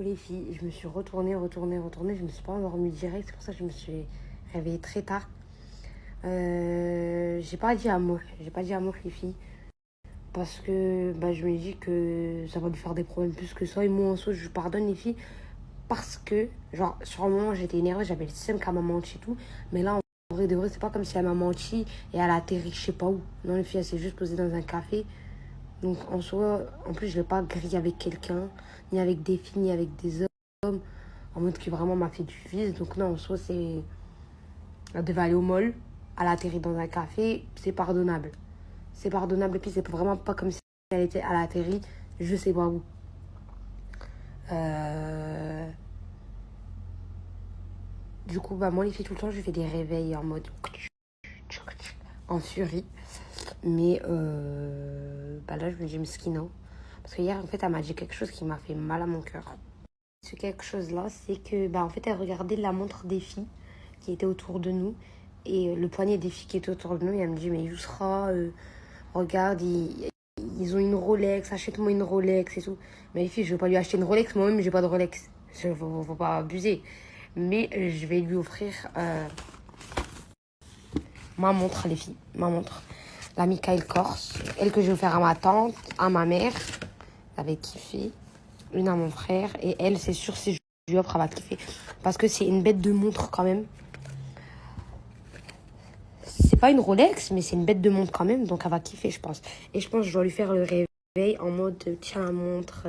coup, les filles, je me suis retournée. Je me suis pas endormie direct. C'est pour ça que je me suis réveillée très tard. J'ai pas dit à moi. J'ai pas dit à moi, les filles. Parce que je me dis que ça va lui faire des problèmes plus que ça. Et moi, en soi, je pardonne les filles. Parce que, genre, sur le moment, j'étais énervée. J'avais le seum qu'elle m'a menti et tout. Mais là, en vrai de vrai, c'est pas comme si elle m'a menti et elle a atterri je sais pas où. Non, les filles, elle s'est juste posée dans un café. Donc, en soi, en plus, je l'ai pas grillé avec quelqu'un, ni avec des filles, ni avec des hommes. En mode qui vraiment m'a fait du vice. Donc, non, en soi, c'est. Elle devait aller au mall. Elle a atterri dans un café. C'est pardonnable. C'est pardonnable. Et puis, c'est vraiment pas comme si elle a atterri je sais pas où. Euh... Du coup, moi, les filles, tout le temps, je fais des réveils en mode. En furie. Mais là, je me dis, Mskino. Parce que hier, en fait, elle m'a dit quelque chose qui m'a fait mal à mon cœur. Ce quelque chose-là, c'est que, en fait, elle regardait la montre des filles qui étaient autour de nous et le poignet des filles qui étaient autour de nous. Et elle me dit, mais Yousra, regarde, ils ont une Rolex, achète-moi une Rolex et tout. Mais les filles, je vais pas lui acheter une Rolex, moi-même, j'ai pas de Rolex. Faut pas abuser. Mais je vais lui offrir ma montre, les filles, ma montre. La Michael Kors, elle que je vais offrir à ma tante, à ma mère, elle avait kiffé. Une à mon frère, et elle, c'est sûr, si je lui offre, elle va kiffer. Parce que c'est une bête de montre quand même. C'est pas une Rolex, mais c'est une bête de montre quand même, donc elle va kiffer, je pense. Et je pense que je dois lui faire le réveil en mode, tiens, la montre.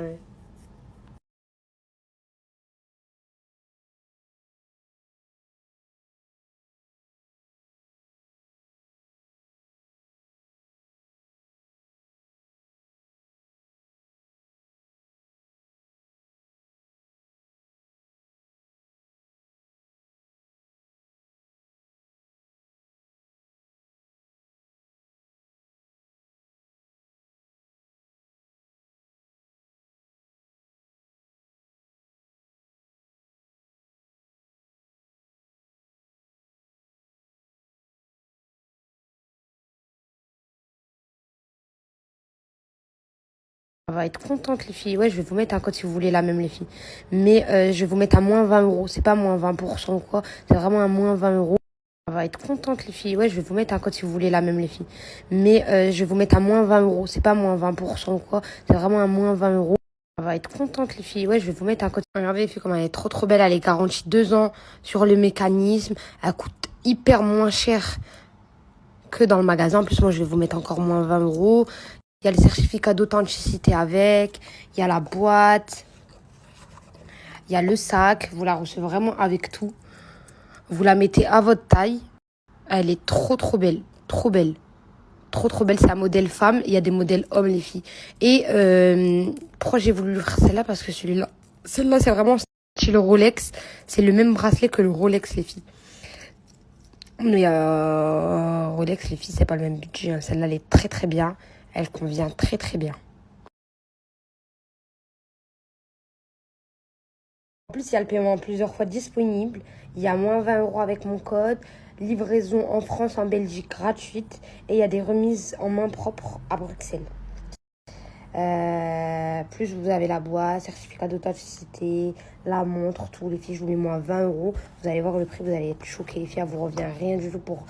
Elle va être contente, les filles. Ouais, je vais vous mettre un code si vous voulez la même, les filles. Mais je vais vous mettre à moins 20 euros. C'est pas moins 20% ou quoi. C'est vraiment à moins 20 euros. Elle va être contente, les filles. Ouais, je vais vous mettre un code si vous voulez la même, les filles. Mais je vais vous mettre à moins 20 euros. C'est pas moins 20% ou quoi. C'est vraiment à moins 20 euros. Elle va être contente, les filles. Ouais, je vais vous mettre un code. Regardez, les filles, comme elle est trop trop belle. Elle est garantie 2 ans sur le mécanisme. Elle coûte hyper moins cher que dans le magasin. En plus, moi, je vais vous mettre encore moins 20 euros. Il y a le certificat d'authenticité avec. Il y a la boîte. Il y a le sac. Vous la recevez vraiment avec tout. Vous la mettez à votre taille. Elle est trop trop belle. Trop belle. Trop trop belle. C'est un modèle femme. Il y a des modèles hommes, les filles. Et pourquoi j'ai voulu faire celle-là? Parce que celle-là, c'est vraiment chez le Rolex. C'est le même bracelet que le Rolex, les filles. Mais Rolex, les filles, c'est pas le même budget, hein. Celle-là, elle est très très bien. Elle convient très très bien. En plus, il y a le paiement plusieurs fois disponible. Il y a moins 20 € avec mon code. Livraison en France, en Belgique gratuite. Et il y a des remises en main propre à Bruxelles. Plus vous avez la boîte, certificat d'authenticité, la montre, tout. Les filles, je vous mets moins 20 euros. Vous allez voir le prix, vous allez être choqués. Les filles, elle vous revient rien du tout pour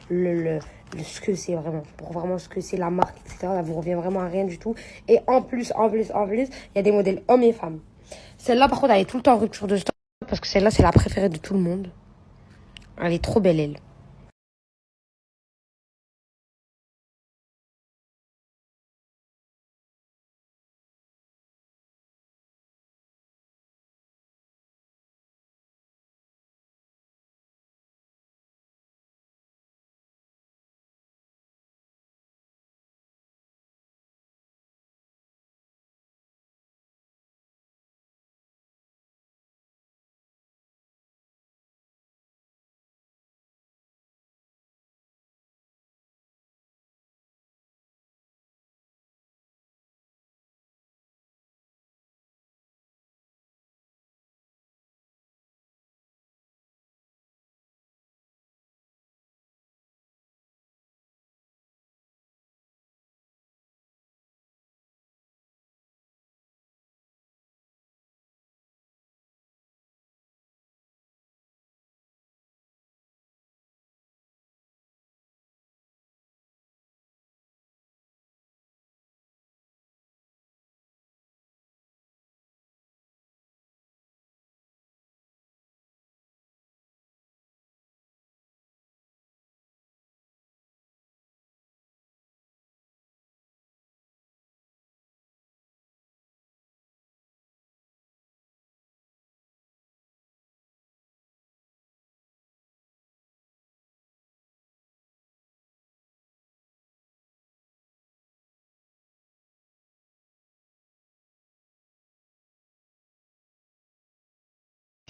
ce que c'est vraiment. Pour vraiment ce que c'est, la marque, etc. Ça vous revient vraiment à rien du tout. Et en plus, il y a des modèles hommes et femmes. Celle-là, par contre, elle est tout le temps en rupture de stock. Parce que celle-là, c'est la préférée de tout le monde. Elle est trop belle, elle.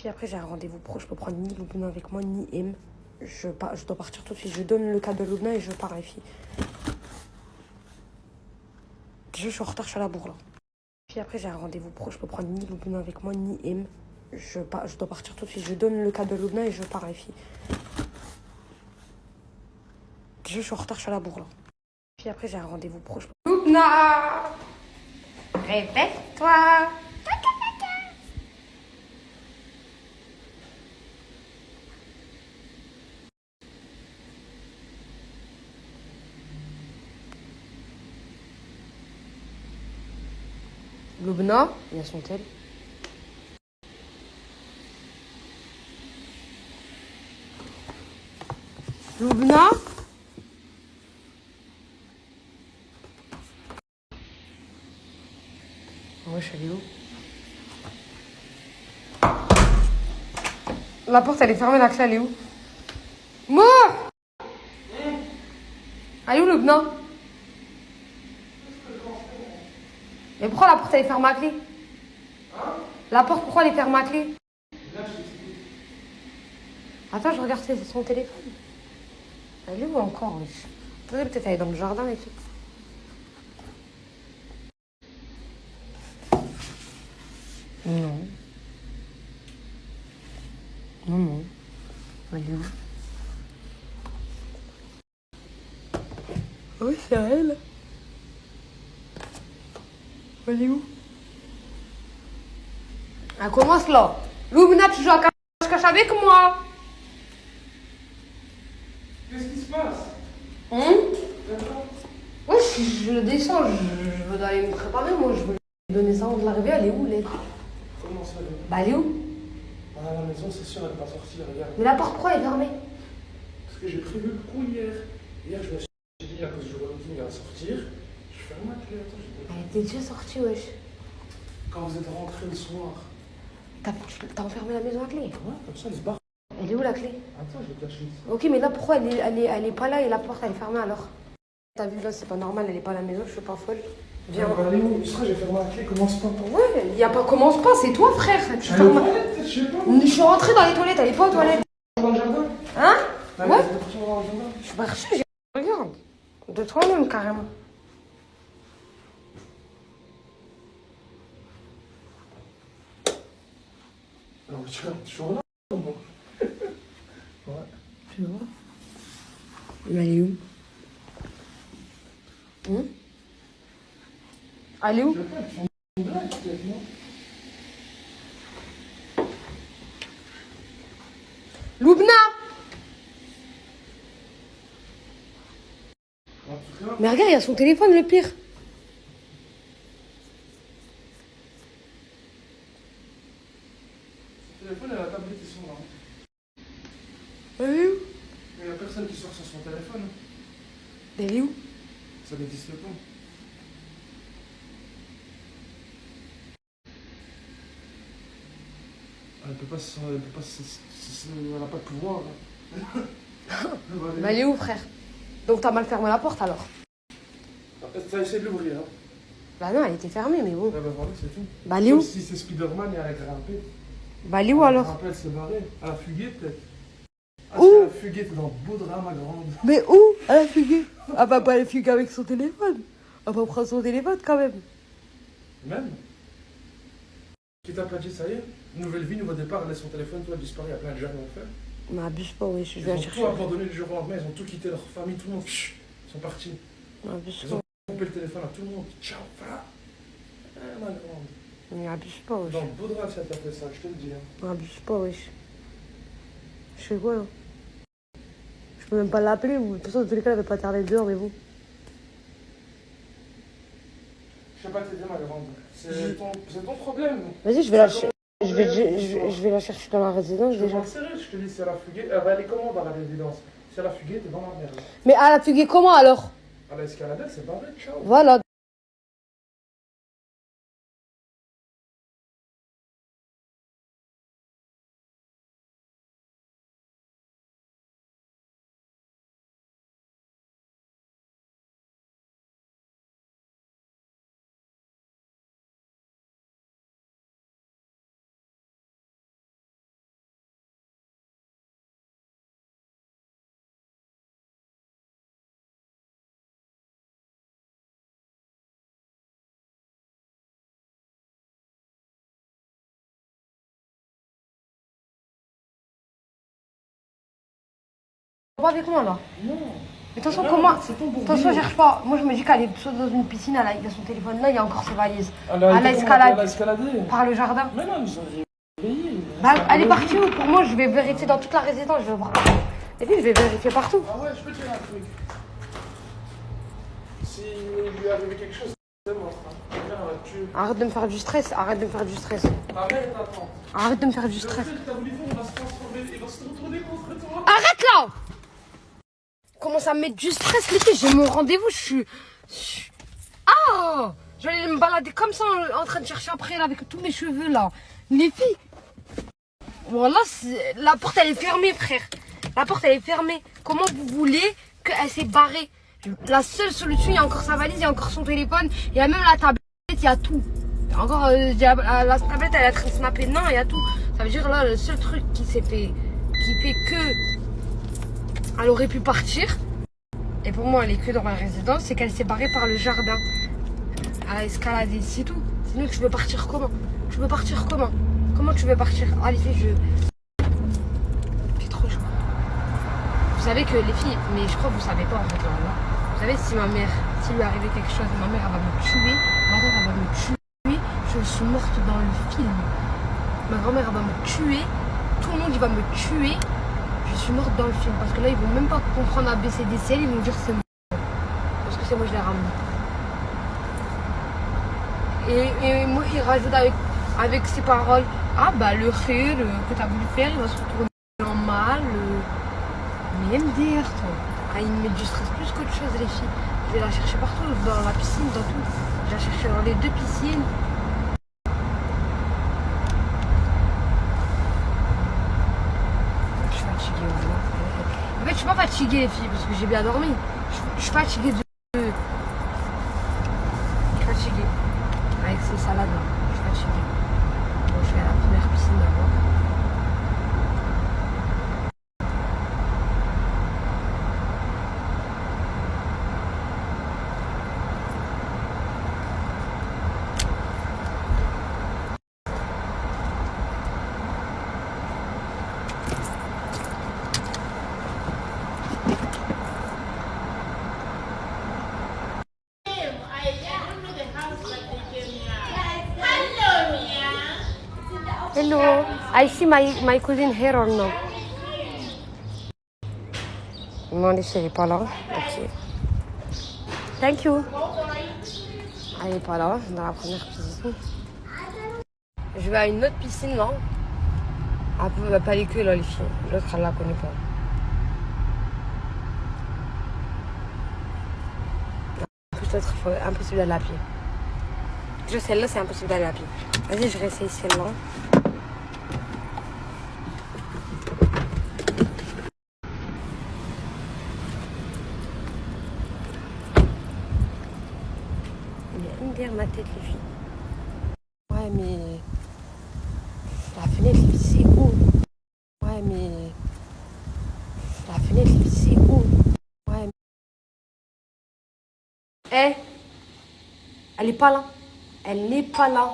Puis après, j'ai un rendez-vous pro. Je peux prendre ni Loubna avec moi, ni M. Je dois partir tout de suite. Je donne le cadre de Loubna et je pars, les filles. Déjà, je suis en retard, je suis à la bourre, là. Puis après, j'ai un rendez-vous pro. Je peux prendre ni Loubna avec moi, ni M. Je dois partir tout de suite. Je donne le cadre de Loubna et je pars, les filles. Déjà, je suis en retard, je suis à la bourre, là. Puis après, j'ai un rendez-vous pro. Loubna! Répète-toi! Loubna, il y a son tel. Loubna? Ouais, je suis allée où? La porte, elle est fermée, la clé, elle est où? Moi! Elle est où, Loubna? Mais pourquoi la porte, elle est fermée à clé? La porte, pourquoi elle est fermée à clé? Attends, je regarde son téléphone. Elle est où encore, wesh? Attendez, peut-être elle est dans le jardin et tout. Non. Non, non. Elle est où? Oui, c'est elle. Elle est où? Elle commence là. Loubna, tu joues à cache-cache avec moi. Qu'est-ce qui se passe? Ouais, je descends, je veux aller me préparer, moi, je veux lui donner ça avant de l'arrivée. Elle est où, l'aide? Comment ça, là? Bah, elle est où? À la maison, c'est sûr, elle n'est pas sortie, regarde. Mais la porte, pourquoi elle est fermée? Parce que j'ai prévu le coup hier. Hier, je me suis dit, à cause du Walking à sortir, je ferme ma clé. Attends, Elle était déjà sortie, wesh. Quand vous êtes rentrés le soir. T'as enfermé la maison à clé? Ouais, comme ça, elle se barre. Elle est où, la clé? Attends, je l'ai cachée. Ok, mais là, pourquoi elle est pas là et la porte, elle est fermée alors? T'as vu, là, c'est pas normal, elle est pas à la maison, je suis pas folle. Viens. Bah, allez où? Isra, j'ai fermé la clé, commence pas. Ouais, y a pas, commence pas, c'est toi, frère. Tu Elle est aux fermes. toilettes, je sais pas. Je suis rentrée dans les toilettes, elle est pas aux toilettes. Dans le jardin? Hein? Elle Ouais. est partie dans le jardin. Je suis partie, regarde. De toi-même, carrément. Non, mais tu vois, toujours là. Bon. Ouais. Tu vois? Mais elle est où? Elle est où? Je sais pas, ils font une blague, peut-être, non? Loubna! En tout cas, Mais regarde, il y a son téléphone, le pire. le téléphone et la tablette, ils sont là. Elle est où? Mais il n'y a personne qui sort sur son téléphone. Elle est où? Ça n'existe pas. Elle peut pas elle n'a pas de pouvoir. Mais elle est où, frère? Donc t'as mal fermé la porte alors? T'as essayé de l'ouvrir, hein? Bah non, elle était fermée, mais bon. Ah bah voilà, c'est tout. Bah elle est où? Sauf si c'est Spider-Man et elle a grimpé. Bah elle est où alors? Elle a grimpé, elle s'est barrée. Elle a fugué peut-être. Ah, Où? si elle a fugué, t'es dans le beau drame, ma grande. Mais où? Elle a fugué. Elle va pas aller fuguer avec son téléphone. Elle va prendre son téléphone quand même. Même. Qui t'a pas dit, ça y est, nouvelle vie, nouveau départ, elle laisse son téléphone, toi, disparu, il y a plein de gens qui l'ont fait. Mais abuse pas, oui, je Ils vais la ont chercher. tout abandonné du jour au lendemain, ils ont tout quitté, leur famille, tout le monde, ils sont partis. Abuse Ils pas. ont coupé le téléphone à tout le monde. Ciao, voilà. Ah, ma grande. Mais abuse pas, wesh. Dans le beau drap, si elle t'a fait ça, je te le dis. Hein. Abuse pas, wesh. Je fais quoi, là? Je peux même pas l'appeler, ou de toute façon, dans tous les cas, elle va pas tarder dehors, mais vous. Je sais pas t'aider, ma grande. C'est ton problème. Vas-y, je vais la chercher. Je vais la chercher dans la résidence Je déjà. te sérieux, je te dis, si elle a fugué, elle va aller comment dans la résidence? Si elle a fugué, t'es dans la merde. Mais elle a fugué comment alors? Elle a escaladé, elle s'est barrée, ciao. Voilà. Pas avec moi là. Non. Mais attention, Non, comment. c'est ton bourbier. Attention, cherche pas. Moi, je me dis qu'elle est dans une piscine, elle a son téléphone là, il y a encore ses valises. Elle a Elle a escaladé escaladé. par le jardin. Mais non, ils ont réveillé. Bah, elle est partie où? Pour moi, je vais vérifier dans toute la résidence, je vais voir partout. Et puis, je vais vérifier partout. Ah ouais, je peux te dire un truc. Si il lui est arrivé quelque chose, c'est mort. Ta mère, elle va te tuer. Arrête de me faire du stress, arrête de me faire du stress. Ta mère t'attend. Arrête de me faire du Le stress. truc que t'as voulu faire, il va se transformer, il va se retourner contre toi. Arrête là! Commence à me mettre du stress, les filles, j'ai mon rendez-vous, je suis. Ah! Je vais aller me balader comme ça en train de chercher après là, avec tous mes cheveux là. Les filles. Voilà, la porte elle est fermée, frère. La porte elle est fermée. Comment vous voulez qu'elle s'est barrée? La seule solution, il y a encore sa valise, il y a encore son téléphone, il y a même la tablette, il y a tout. Il y a encore la tablette, elle est en train de snapper. Non, il y a tout. Ça veut dire là, le seul truc qui s'est fait, qui fait que elle aurait pu partir, et pour moi elle est que dans la résidence, c'est qu'elle s'est barrée par le jardin. Elle a escaladé, c'est tout. Sinon tu veux partir comment? Tu veux partir comment? Comment tu veux partir? Ah les filles, il fait trop chaud. Vous savez que les filles, mais je crois que vous savez pas en fait là. Vous savez, si ma mère, s'il lui arrivait quelque chose, ma mère elle va me tuer, ma mère elle va me tuer, je suis morte dans le film. Ma grand-mère elle va me tuer, tout le monde il va me tuer. Je suis morte dans le film parce que là ils vont même pas comprendre ABCDCL, ils vont dire c'est moi. Parce que c'est moi je l'ai ramené. Et moi il rajoute avec ses paroles, ah bah le khir que t'as voulu faire il va se retourner en mal. Mais MDR toi. Ah, il me met du stress plus qu'autre chose les filles. Je vais la chercher partout, dans la piscine, dans tout. Je vais la chercher dans les deux piscines. Je suis fatiguée. En fait, je suis pas fatiguée les filles parce que j'ai bien dormi. Je suis fatiguée de. Je suis fatiguée. Avec ces salades là. Je suis fatiguée. Bon, je vais à la première piscine d'abord. Hello, I see my cousin here or no? Non, les filles, elle est pas là. Ok. Thank you. Elle est pas là, dans la première piscine. Je vais à une autre piscine, là. Un peu, pas les queues, là, les filles. L'autre, elle la connaît pas. Peut-être impossible d'aller à pied. Déjà, celle-là, c'est impossible d'aller à pied. Vas-y, je réessaye celle-là. Derrière ma tête les filles. Ouais mais la fenêtre les filles c'est où? Ouais mais la fenêtre les filles c'est où? Ouais mais... elle est pas là. Elle n'est pas là.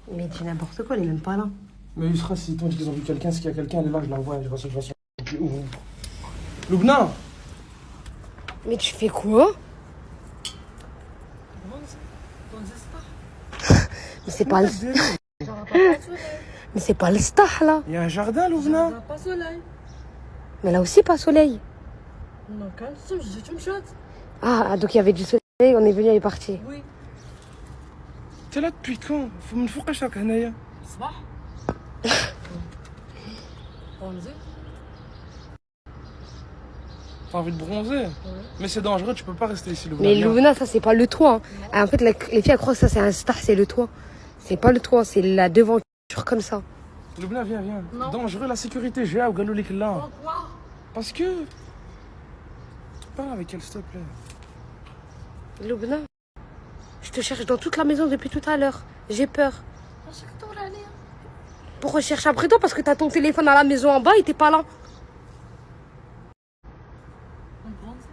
Mais dis n'importe quoi, elle est même pas là. Mais Yusra, si t'ont dit qu'ils ont vu quelqu'un, s'il y a quelqu'un, elle est là, je l'envoie, je reçois. Loubna! Mais tu fais quoi? Mais c'est pas le... Mais c'est pas le star là. Il y a un jardin, Loubna? Pas soleil. Mais là aussi pas soleil. Non, quand même, j'ai une shot. Ah, donc il y avait du soleil, on est venu, elle est partie. Oui. T'es là depuis quand? Faut me foutre chaque année. صباح. bronzer. T'as envie de bronzer? Mais c'est dangereux, tu peux pas rester ici, Loubna. Mais Loubna, ça c'est pas le toit. Hein. En fait, les filles elles croient que ça c'est un star, c'est le toit. C'est pas le toit, c'est la devanture comme ça. Loubna, viens, viens. Non. Dangereux, la sécurité, j'ai à Galolik là. Pourquoi? Parce que. Parle avec elle, s'il te plaît. Loubna, je te cherche dans toute la maison depuis tout à l'heure. J'ai peur. Pourquoi je cherche après toi? Parce que t'as ton téléphone à la maison en bas et t'es pas là. On bronze.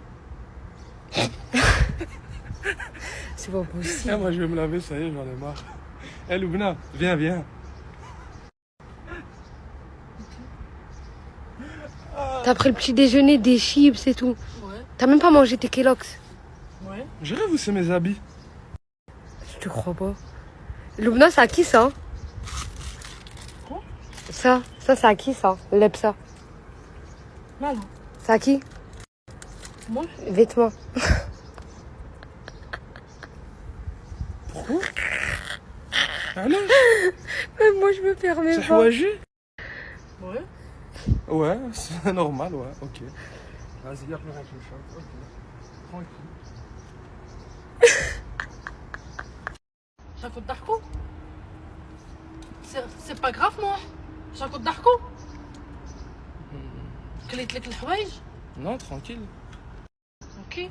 C'est pas possible. Eh, moi je vais me laver, ça y est, j'en ai marre. Eh Loubna, viens, viens. T'as pris le petit déjeuner, des chips et tout. Ouais. T'as même pas mangé tes Kellogg's. Ouais. Je rêve où c'est mes habits. Je te crois pas. Loubna, c'est à qui ça? Quoi? Ça, c'est à qui ça? Lepsa. Là, là. C'est à qui? Moi? Vêtements. Pourquoi? Alors? Même moi, je me permets C'est pas. Hawaji? Ouais. Ouais, c'est normal, ouais, ok. Vas-y, y'a plus rien qui me choque, ok. Tranquille. J'ai un compte d'Arco. C'est pas grave, moi. J'ai un compte d'Arco. قلت لك الحوايج. Non, tranquille. Ok.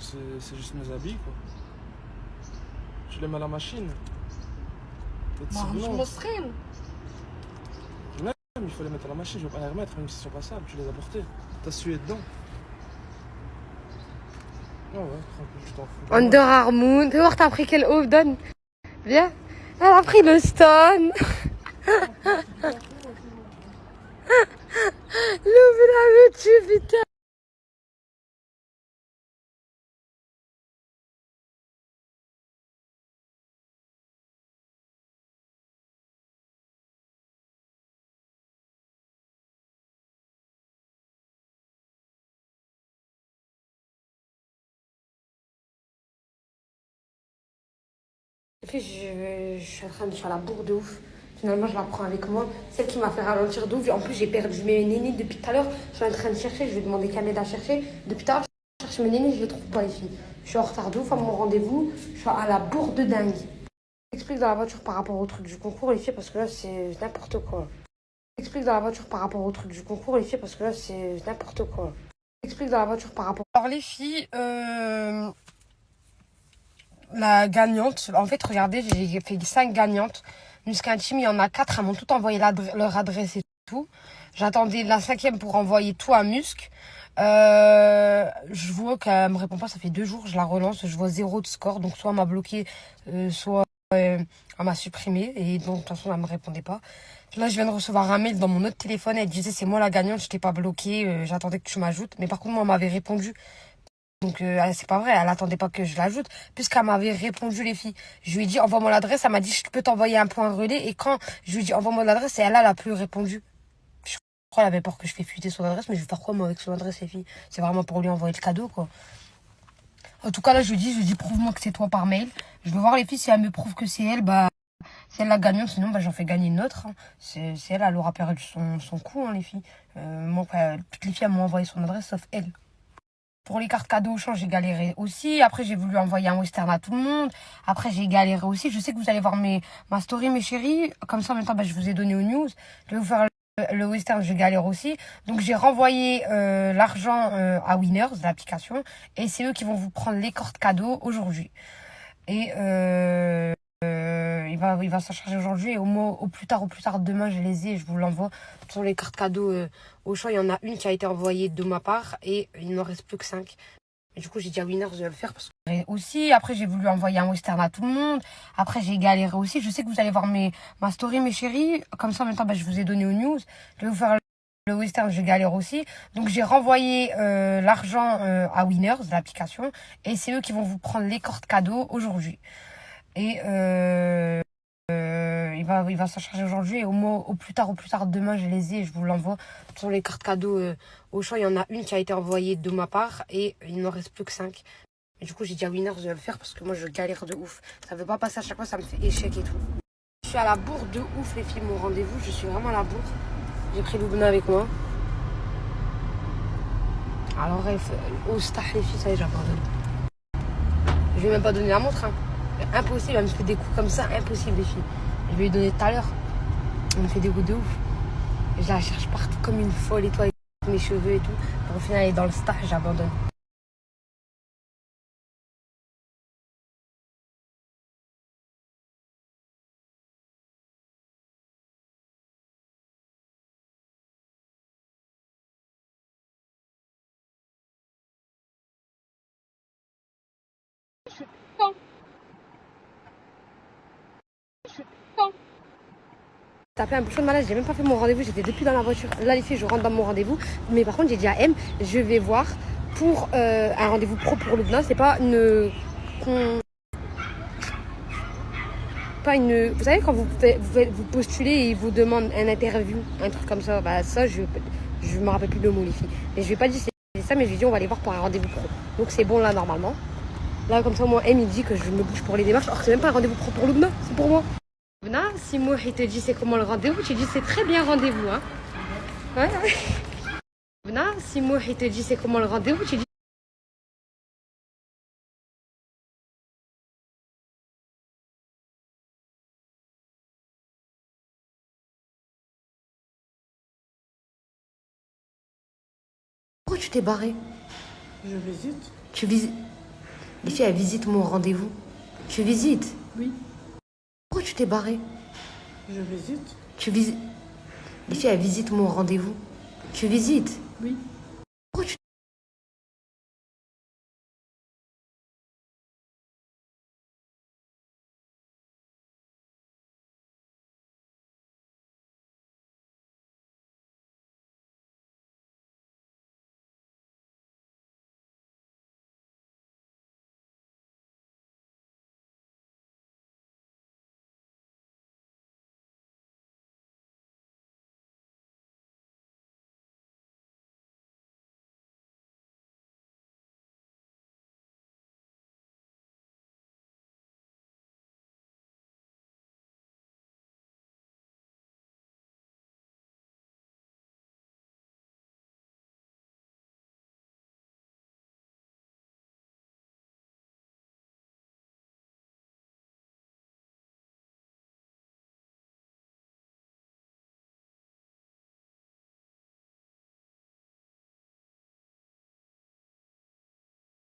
C'est juste mes habits, quoi. Je les mets à la machine. Et ما c'est مش bon. موسخين. Il faut les mettre à la machine, je vais pas les remettre, même s'ils sont pas sales, tu les as portés. T'as sué dedans. Ah ouais, tranquille, je t'en fous. Under Armour. Fais voir, t'as pris quel haut, donne. Viens. Elle a pris le stone. Loubna me tue, putain. Et puis, je suis en train de faire la bourre de ouf. Finalement, je la prends avec moi. Celle qui m'a fait ralentir de ouf. En plus, j'ai perdu mes nénés depuis tout à l'heure. Je suis en train de chercher. Je vais demander Kameda à chercher. Depuis tout à l'heure, je cherche mes nénés. Je les trouve pas, les filles. Je suis en retard de ouf à mon rendez-vous. Je suis à la bourre de dingue. J'explique dans la voiture par rapport au truc du concours, les filles, parce que là, c'est n'importe quoi. J'explique dans la voiture par rapport au truc du concours, les filles, parce que là, c'est n'importe quoi. J'explique dans la voiture par rapport... Alors, les filles, la gagnante, en fait, regardez, j'ai fait 5 gagnantes. Muscat Team, il y en a 4, elles m'ont tout envoyé leur adresse et tout. J'attendais la 5e pour envoyer tout à Musc. Je vois qu'elle me répond pas, ça fait 2 jours, je la relance, je vois 0 de score. Donc, soit elle m'a bloqué, soit elle m'a supprimé. Et donc, de toute façon, elle me répondait pas. Là, je viens de recevoir un mail dans mon autre téléphone. Elle disait, c'est moi la gagnante, je t'ai pas bloqué, j'attendais que tu m'ajoutes. Mais par contre, moi, elle m'avait répondu. Donc, c'est pas vrai, elle attendait pas que je l'ajoute, puisqu'elle m'avait répondu, les filles. Je lui ai dit, envoie-moi l'adresse, elle m'a dit, je peux t'envoyer un point relais. Et quand je lui ai dit, envoie-moi l'adresse, et elle a plus répondu. Je crois qu'elle avait peur que je fais fuiter son adresse, mais je vais faire quoi, moi, avec son adresse, les filles? C'est vraiment pour lui envoyer le cadeau, quoi. En tout cas, là, je lui dis, prouve-moi que c'est toi par mail. Je veux voir les filles, si elle me prouve que c'est elle, bah, si elle la gagne, sinon, bah, j'en fais gagner une autre. Hein. C'est elle, elle aura perdu son coup, hein, les filles. Moi, toutes les filles, elles m'ont envoyé son adresse, sauf elle. Pour les cartes cadeaux au champ, j'ai galéré aussi. Après, j'ai voulu envoyer un western à tout le monde. Après, j'ai galéré aussi. Je sais que vous allez voir ma story, mes chéris. Comme ça, en même temps, bah, je vous ai donné aux news. Je vais vous faire le western, je galère aussi. Donc, j'ai renvoyé l'argent à Winners, l'application. Et c'est eux qui vont vous prendre les cartes cadeaux aujourd'hui. Et il va s'en charger aujourd'hui. Et au plus tard demain, je les ai et je vous l'envoie. Sur les cartes cadeaux au champ, il y en a une qui a été envoyée de ma part et il n'en reste plus que 5. Et du coup, j'ai dit à Winners de le faire parce que aussi. Après, j'ai voulu envoyer un western à tout le monde. Après, j'ai galéré aussi. Je sais que vous allez voir ma story, mes chéris. Comme ça, en même temps, bah, je vous ai donné aux news. Je vais vous faire le western, je galère aussi. Donc, j'ai renvoyé l'argent à Winners, l'application. Et c'est eux qui vont vous prendre les cartes cadeaux aujourd'hui. Et il va s'en charger aujourd'hui et au plus tard demain, je les ai et je vous l'envoie. Sur les cartes cadeaux au champ, il y en a une qui a été envoyée de ma part et il n'en reste plus que 5. Et du coup, j'ai dit à Winners de le faire parce que moi, je galère de ouf. Ça veut pas passer à chaque fois, ça me fait échec et tout. Je suis à la bourre de ouf, les filles, mon rendez-vous. Je suis vraiment à la bourre. J'ai pris Loubna avec moi. Alors, au star, les filles, ça y est, j'abandonne. Je vais même pas donner la montre, hein. Impossible, elle me fait des coups comme ça, impossible les filles. Je vais lui donner tout à l'heure. Elle me fait des coups de ouf. Je la cherche partout comme une folle et toi, avec mes cheveux et tout. Au final, elle est dans le star, j'abandonne. Tapé un bouchon de malade, j'ai même pas fait mon rendez-vous, j'étais depuis dans la voiture. Là les filles, je rentre dans mon rendez-vous. Mais par contre, j'ai dit à M, je vais voir pour un rendez-vous pro pour Loubna. C'est pas une... Pas une... Vous savez quand vous postulez et ils vous demandent un interview, un truc comme ça, bah ça, je me rappelle plus le mot les filles. Mais je vais pas dire c'est ça, mais je lui ai dit on va aller voir pour un rendez-vous pro. Donc c'est bon là normalement. Là comme ça, moi M il dit que je me bouge pour les démarches. Or c'est même pas un rendez-vous pro pour Loubna, c'est pour moi. Si moi il te dit c'est comment le rendez-vous, tu dis c'est très bien rendez-vous, hein. Ouais. Si moi il te dit c'est comment le rendez-vous, tu dis. Pourquoi tu t'es barré? Je visite. Tu visites. Les filles elles visitent mon rendez-vous. Tu visites? Oui. Pourquoi tu t'es barré? Je visite. Tu visites. Les filles elles visitent mon rendez-vous. Tu visites? Oui. Pourquoi tu...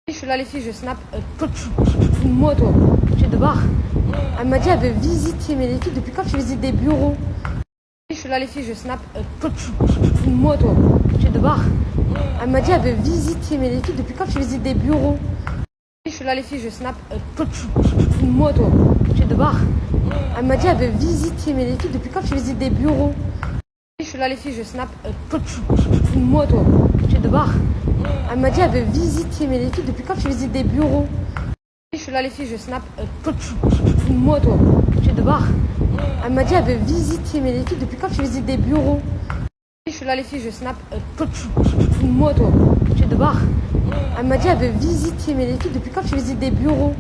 Je suis là les filles, je snap. Toi, moi toi, tu es de barre. Elle m'a dit elle veut visiter, mais les filles depuis quand tu visites des bureaux? Je suis là les filles, je snap. Toi, moi toi, tu es de barre. Elle m'a dit elle veut visiter, mais les filles depuis quand tu visites des bureaux? Je suis là les filles, je snap. Toi, moi toi, tu es de barre. Elle m'a dit elle veut visiter, mais les filles depuis quand tu visites des bureaux? Je suis là les filles, je snap. Toi, moi toi, tu es de barre. Elle m'a dit elle veut visiter, mais les filles depuis quand tu visites des bureaux? Je suis là les filles, je snap. Toi, moi toi, tu es de barre. Elle m'a dit elle veut visiter, mais les filles depuis quand tu visites des bureaux? Je suis là les filles, je snap. Toi, moi toi, tu es de barre. Elle m'a dit elle veut visiter, mais les filles depuis quand tu visites des bureaux?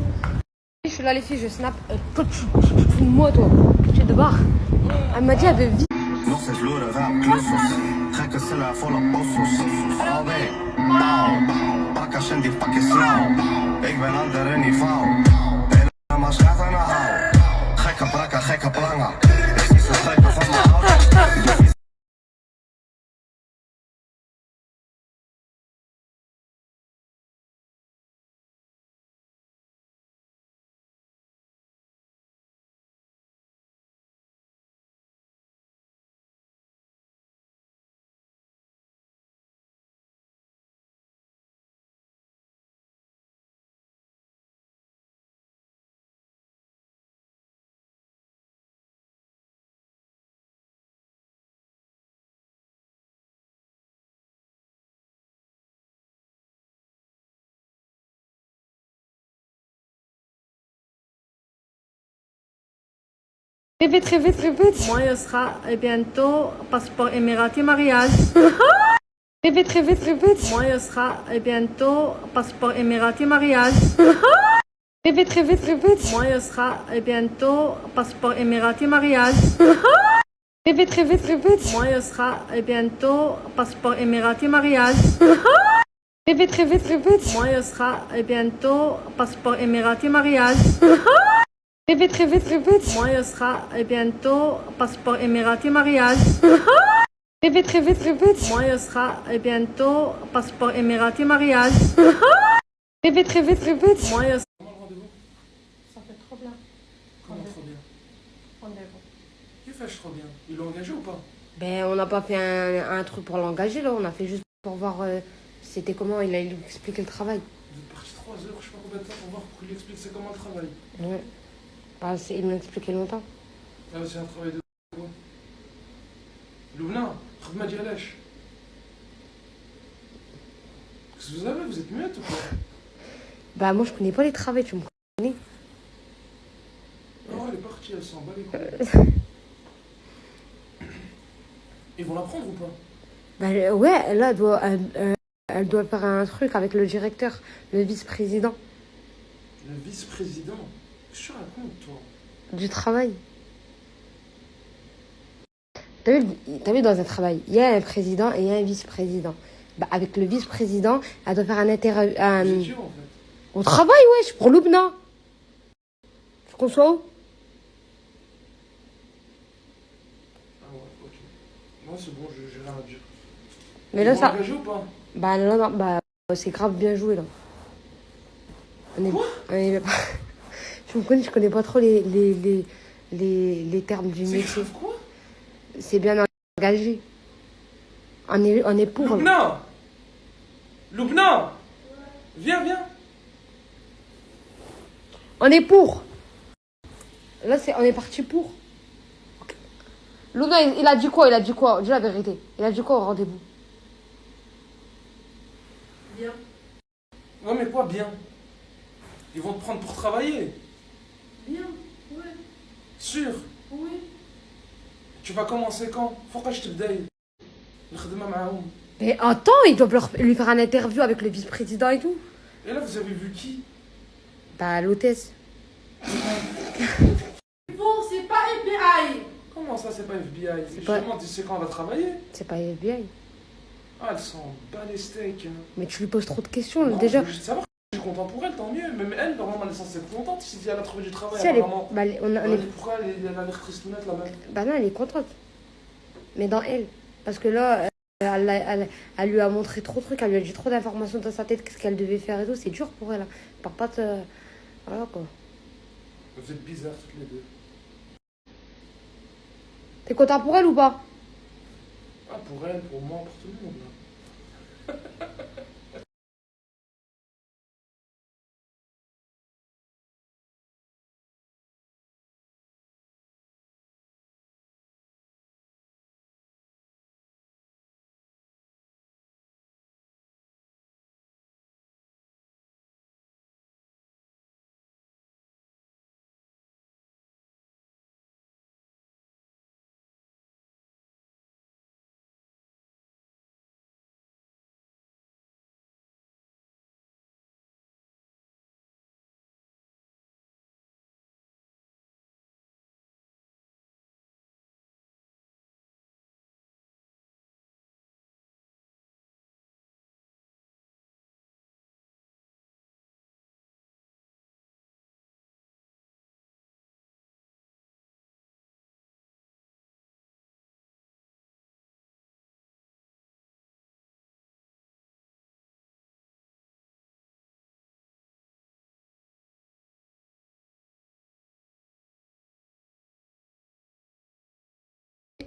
Je suis là les filles, je snap. Toi, moi toi, tu es de barre. Elle m'a dit elle veut visiter. Nog steeds loeren, rap, klussos. Gekke cellen volle bossos. Alweer, bouw. Bakkers en die fucking snauw. Ik ben ander niveau. Helemaal schaat aan de hou. Gekke brakken, gekke plangen. Is niet zo gek van mijn hout. Répète, répète, répète. Moi, ce sera bientôt passeport émirati mariage. Répète, répète, répète. Moi, ce sera bientôt passeport émirati mariage. Répète, répète, répète. Moi, ce sera bientôt passeport émirati mariage. Répète, répète, répète. Moi, ce sera bientôt passeport émirati mariage. Répète, répète, répète. Moi, ce sera bientôt passeport émirati mariage. Répète, répète, répète. Moi, ce sera bientôt passeport émirati mariage. Répète, répète, répète. Moi, ce sera bientôt passeport émirati mariage. Répète, répète, répète. Moi, Comment le rendez-vous? ça fait trop bien. Comment trop bien? Rendez-vous. Qui fait trop bien? Ils l'ont engagé ou pas? Ben, on n'a pas fait un truc pour l'engager, là. On a fait juste pour voir c'était comment il a expliqué le travail. Vous êtes parti 3 heures, je sais pas combien de temps pour voir pour qu'il explique c'est comment le travail. Ouais. Bah, il m'a expliqué longtemps. Ah, c'est un travail de quoi? Loubna, خدمة ديالاش. Qu'est-ce que vous avez? Vous êtes muette ou quoi? Bah, moi, je connais pas les travaux, tu me connais. Non, elle est partie, elle s'en bat les couilles. Ils vont la prendre ou pas? Bah, ouais, là, elle doit faire un truc avec le directeur, le vice-président Le vice-président? Qu'est-ce que tu racontes, toi? du travail. T'as vu, dans un travail, il y a un président et il y a un vice-président. Bah, avec le vice-président, elle doit faire un interview. Vous êtes où, en fait? Au travail, wesh, pour Loubna. Tu conçois où? Ah ouais, ok. Moi, c'est bon, j'ai rien à dire. Mais Ils là, vont ça. l'engager ou pas? Bah, non, bah, c'est grave bien joué, là. Quoi? Je me connais, je connais pas trop les termes du C'est métier. grave quoi? C'est bien engagé. On est pour. Loubna! Loubna! Viens, viens! On est pour. Là, on est parti pour. Loubna, il a dit quoi? Il a dit quoi? Dis la vérité. Il a dit quoi au rendez-vous? Bien. Ouais, mais quoi bien? Ils vont te prendre pour travailler. Bien, oui, Sûr? oui. Tu vas commencer quand? Faut que je te dise. الخدمة معاهم. Mais attends, ils doivent lui faire un interview avec le vice-président et tout. Et là, vous avez vu qui? Bah, l'hôtesse. Bon, c'est pas FBI. Comment ça, c'est pas FBI? C'est pas- Justement, tu sais quand on va travailler? C'est pas FBI. Ah, elle s'en bat les steaks. Hein. Mais tu lui poses trop de questions, Non, déjà. Je veux juste savoir. Je suis content pour elle, tant mieux. Même elle, normalement, elle est censée être contente si elle a trouvé du travail. Si elle est. Apparemment. Bah, Pourquoi elle a l'air tristounette là-bas? bah non, elle est contente. Mais dans elle. Parce que là, elle lui a montré trop de trucs, elle lui a dit trop d'informations dans sa tête, qu'est-ce qu'elle devait faire et tout. C'est dur pour elle. Hein. Elle part pas de. Voilà quoi. Vous êtes bizarres toutes les deux. T'es content pour elle ou pas? Ah, pour elle, pour moi, pour tout le monde. Là.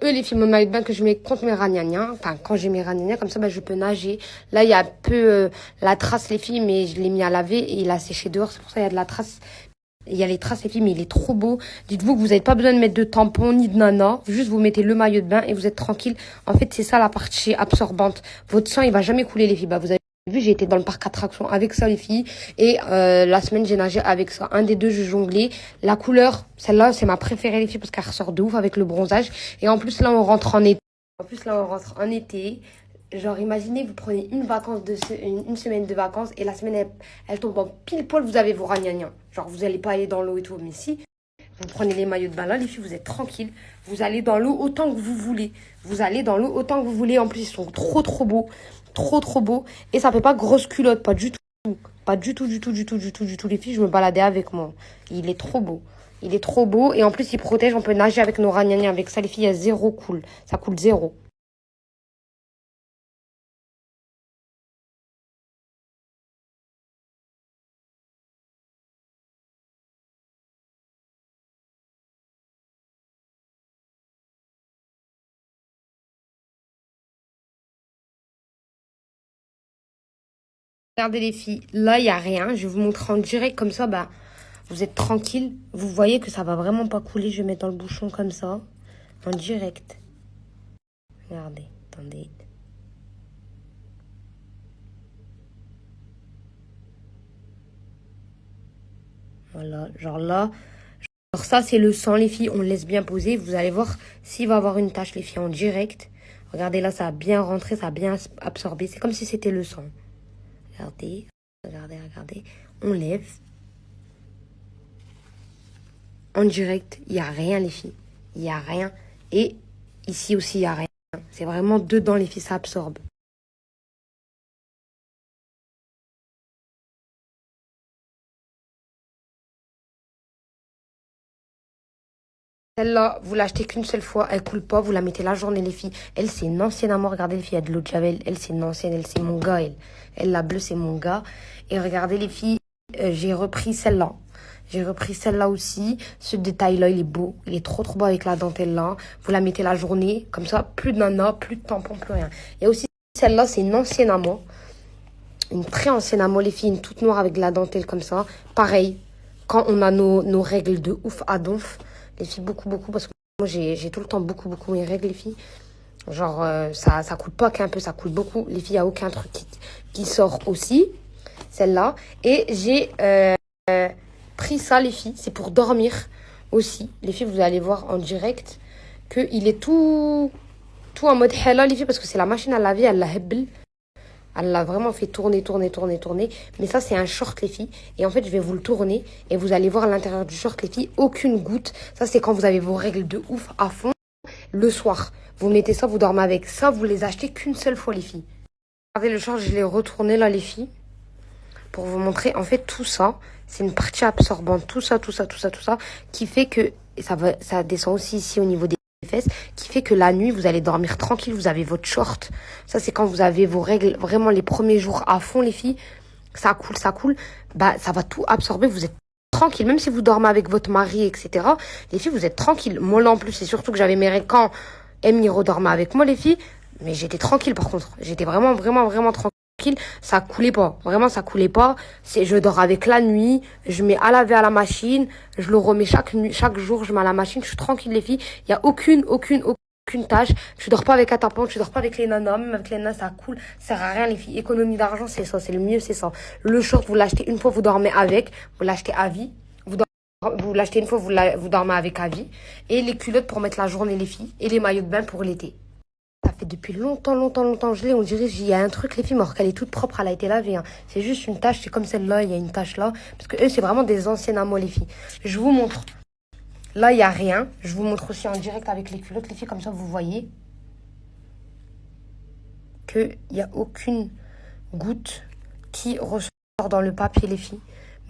Eux, les films au maillot de bain que je mets contre mes ragnagnas, enfin, quand j'ai mes ragnagnas, comme ça, bah, je peux nager. Là, il y a un peu la trace, les filles, mais je l'ai mis à laver et il a séché dehors. C'est pour ça qu'il y a de la trace. Il y a les traces, les filles, mais il est trop beau. Dites-vous que vous n'avez pas besoin de mettre de tampon ni de nana. Juste, vous mettez le maillot de bain et vous êtes tranquille. En fait, c'est ça la partie absorbante. Votre sang, il va jamais couler, les filles. Bah, vous avez vu, j'ai été dans le parc attraction avec ça, les filles. Et la semaine, j'ai nagé avec ça. Un des deux, je jonglais. La couleur, celle-là, c'est ma préférée, les filles, parce qu'elle ressort de ouf avec le bronzage. Et en plus, là, on rentre en été. Genre, imaginez, vous prenez une semaine de vacances et la semaine, elle tombe en pile poil, vous avez vos ragnagnas. Genre, vous n'allez pas aller dans l'eau et tout. Mais si, vous prenez les maillots de bain là, les filles, vous êtes tranquilles. Vous allez dans l'eau autant que vous voulez. Vous allez dans l'eau autant que vous voulez. En plus, ils sont trop, trop beaux. Trop, trop beaux. Et ça fait pas grosse culotte, pas du tout. Pas du tout, du tout, du tout, du tout, du tout. Les filles, je me baladais avec moi. Il est trop beau. Il est trop beau. Et en plus, il protège. On peut nager avec nos ragnagnas. Avec ça, les filles, il y a zéro cool. Ça coule zéro. Regardez les filles, là il n'y a rien, je vais vous montrer en direct comme ça, bah vous êtes tranquille. Vous voyez que ça va vraiment pas couler, je vais mettre dans le bouchon comme ça, en direct. Regardez, attendez. Voilà, genre là. Alors ça, c'est le sang, les filles. On le laisse bien poser. Vous allez voir s'il va avoir une tache, les filles, en direct. Regardez, là, ça a bien rentré, ça a bien absorbé. C'est comme si c'était le sang. Regardez, regardez. On lève. En direct, il n'y a rien, les filles. Il n'y a rien. Et ici aussi, il n'y a rien. C'est vraiment dedans, les filles, ça absorbe. Celle-là, vous l'achetez qu'une seule fois, elle coule pas, vous la mettez la journée, les filles. Elle, c'est une ancienne à moi, regardez les filles, il y a de l'eau de Javel. Elle, c'est une ancienne, elle, c'est mon gars, elle. Elle, la bleue, c'est mon gars. Et regardez les filles, j'ai repris celle-là. J'ai repris celle-là aussi. Ce détail-là, il est beau. Il est trop beau avec la dentelle là. Vous la mettez la journée, comme ça, plus de nana, plus de tampons, plus rien. Et aussi, celle-là, c'est une ancienne à moi. Une très ancienne à moi, les filles, une toute noire avec de la dentelle comme ça. Pareil, quand on a nos règles de ouf à donf. Les filles, beaucoup, parce que moi, j'ai tout le temps beaucoup mes règles, les filles. Genre, ça coule pas qu'un peu, ça coule beaucoup. Les filles, il n'y a aucun truc qui sort aussi. Celle-là. Et j'ai pris ça, les filles. C'est pour dormir aussi. Les filles, vous allez voir en direct qu'il est tout en mode hella, les filles, parce que c'est la machine à laver, elle la hebble. Elle l'a vraiment fait tourner. Mais ça, c'est un short, les filles. Et en fait, je vais vous le tourner. Et vous allez voir à l'intérieur du short, les filles, aucune goutte. Ça, c'est quand vous avez vos règles de ouf à fond. Le soir, vous mettez ça, vous dormez avec ça. Vous les achetez qu'une seule fois, les filles. Regardez le short, je l'ai retourné là, les filles. Pour vous montrer, en fait, tout ça, c'est une partie absorbante. Tout ça, qui fait que ça descend aussi ici au niveau des fesses, qui fait que la nuit, vous allez dormir tranquille, vous avez votre short. Ça, c'est quand vous avez vos règles, vraiment les premiers jours à fond, les filles. Ça coule. Bah, ça va tout absorber, vous êtes tranquille. Même si vous dormez avec votre mari, etc. Les filles, vous êtes tranquille. Moi, là, en plus, c'est surtout que j'avais mes règles quand Amy redormait avec moi, les filles. Mais j'étais tranquille, par contre. J'étais vraiment tranquille. Ça coulait pas. Vraiment, ça coulait pas. Je dors avec la nuit. Je mets à laver à la machine. Je le remets chaque nuit, chaque jour. Je mets à la machine. Je suis tranquille, les filles. Il y a aucune tâche. Je dors pas avec un tampon. Je dors pas avec les nanas. Même avec les nanas, ça coule. Ça sert à rien, les filles. Économie d'argent, c'est ça. C'est le mieux, c'est ça. Le short, vous l'achetez une fois, vous dormez avec. Vous l'achetez à vie. Vous l'achetez une fois, vous dormez avec à vie. Et les culottes pour mettre la journée, les filles. Et les maillots de bain pour l'été. Ça fait depuis longtemps, je l'ai. On dirait qu'il y a un truc, les filles, alors qu'elle est toute propre, elle a été lavée. Hein. C'est juste une tache, c'est comme celle-là, il y a une tache là. Parce que eux, c'est vraiment des anciennes à moi, les filles. Je vous montre. Là, il n'y a rien. Je vous montre aussi en direct avec les culottes, les filles, comme ça, vous voyez qu'il n'y a aucune goutte qui ressort dans le papier, les filles.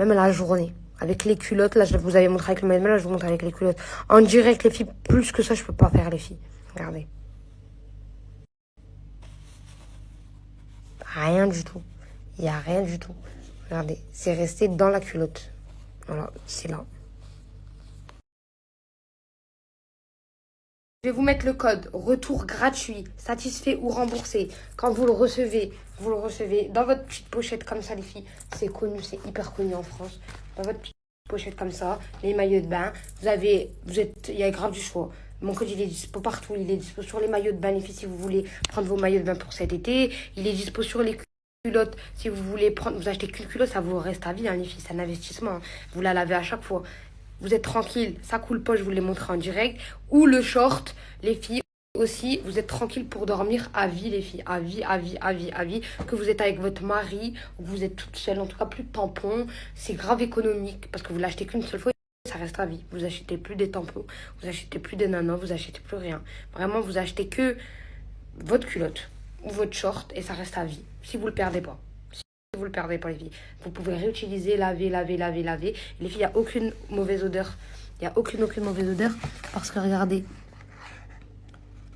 Même la journée. Avec les culottes, là, je vous avais montré avec le maillot, là, je vous montre avec les culottes. En direct, les filles, plus que ça, je peux pas faire, les filles. Regardez. Rien du tout. Il n'y a rien du tout. Regardez, c'est resté dans la culotte. Voilà, c'est là. Je vais vous mettre le code retour gratuit, satisfait ou remboursé. Quand vous le recevez dans votre petite pochette comme ça, les filles. C'est connu, c'est hyper connu en France. Dans votre petite pochette comme ça, les maillots de bain. Il y a grave du choix. Mon code, il est dispo partout. Il est dispo sur les maillots de bain, les filles, si vous voulez prendre vos maillots de bain pour cet été. Il est dispo sur les culottes. Si vous voulez vous achetez qu'une culotte, ça vous reste à vie, hein, les filles. C'est un investissement. Hein. Vous la lavez à chaque fois. Vous êtes tranquille, ça coule pas, je vous l'ai montré en direct. Ou le short, les filles aussi, vous êtes tranquille pour dormir à vie, les filles. À vie. Que vous êtes avec votre mari, ou vous êtes toute seule, en tout cas plus de tampons. C'est grave économique parce que vous l'achetez qu'une seule fois. Ça reste à vie. Vous achetez plus des tampons, vous achetez plus des nanas, vous achetez plus rien. Vraiment, vous achetez que votre culotte ou votre short et ça reste à vie. Si vous le perdez pas. Si vous le perdez pas, les filles. Vous pouvez réutiliser, laver. Les filles, il n'y a aucune mauvaise odeur. Il n'y a aucune mauvaise odeur parce que regardez.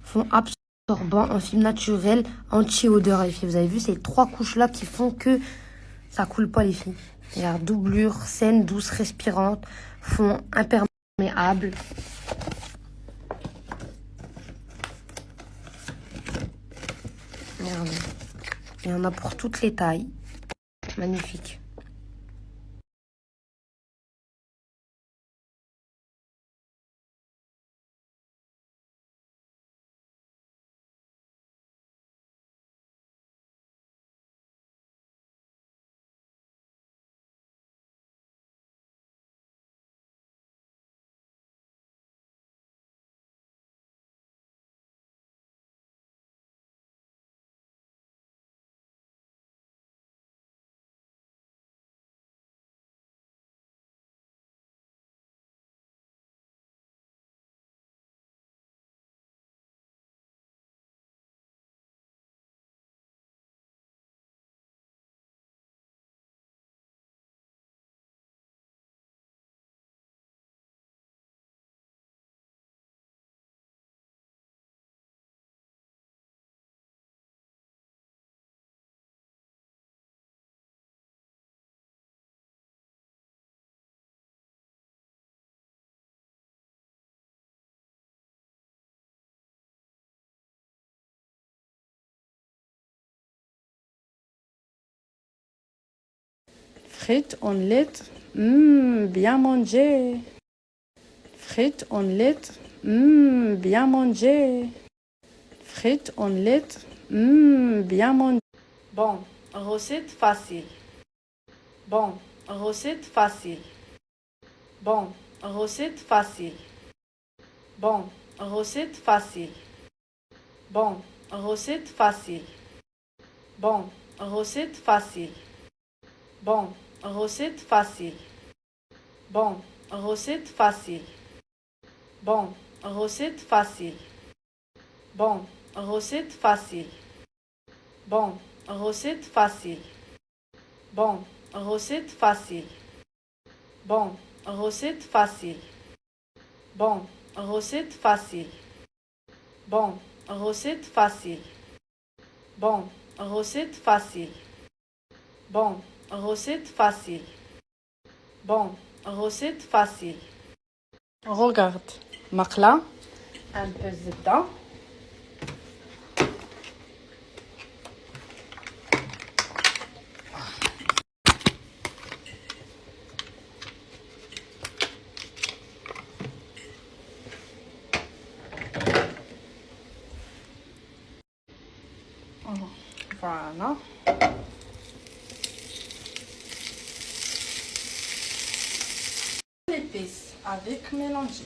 Fond absorbant, en film naturel, anti-odeur, les filles. Vous avez vu ces 3 couches là qui font que ça coule pas, les filles. Regarde, doublure, saine, douce, respirante, fond imperméable. Regardez. Il y en a pour toutes les tailles. Magnifique. Frites, omelette, bien manger. Frites, omelette, bien manger. Frites, omelette, bien manger. Bon, recette facile. Bon, recette facile. Bon, recette facile. Bon, recette facile. Bon, recette facile. Bon, recette facile. Bon, recette facile. Bon, recette facile. Bon, recette facile. Bon, recette facile. Bon, recette facile. Bon, recette facile. Bon, recette facile. Bon, recette facile. Bon, recette facile. Bon, recette facile. Bon, recette facile. Bon, recette facile. Regarde, مقلة, un peu de زبدة. Voilà. L'épice avec mélangé.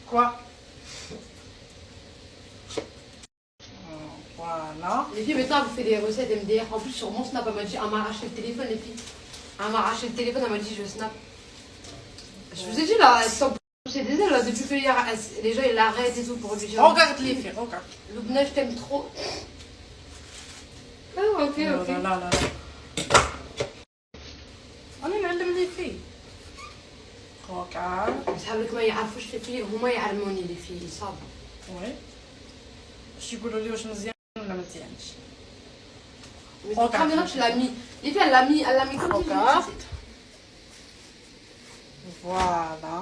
Quoi? Voilà. Les filles, maintenant, vous faites des recettes MDR. En plus, sur mon Snap, elle m'a dit, elle m'a arraché le téléphone, les filles. Elle m'a arraché le téléphone, elle m'a dit, je snap. Je vous ai dit, là, elles sont poussées des ailes, là, depuis que hier, les gens, ils l'arrêtent et tout pour lui dire. Regarde les filles, regarde. Loubna, je t'aime trop. Ah, ok, ok. لا لا لا. أنا نعلم لي فيه. regarde. صحابك ما يعرفوش في فيه، هما يعلموني اللي فيه صعب. وي. باش يقولوا لي واش مزيان ولا ما مزيانش. Mais la caméra, tu l'as mis. Les filles, elle l'a mis comme ça. Voilà.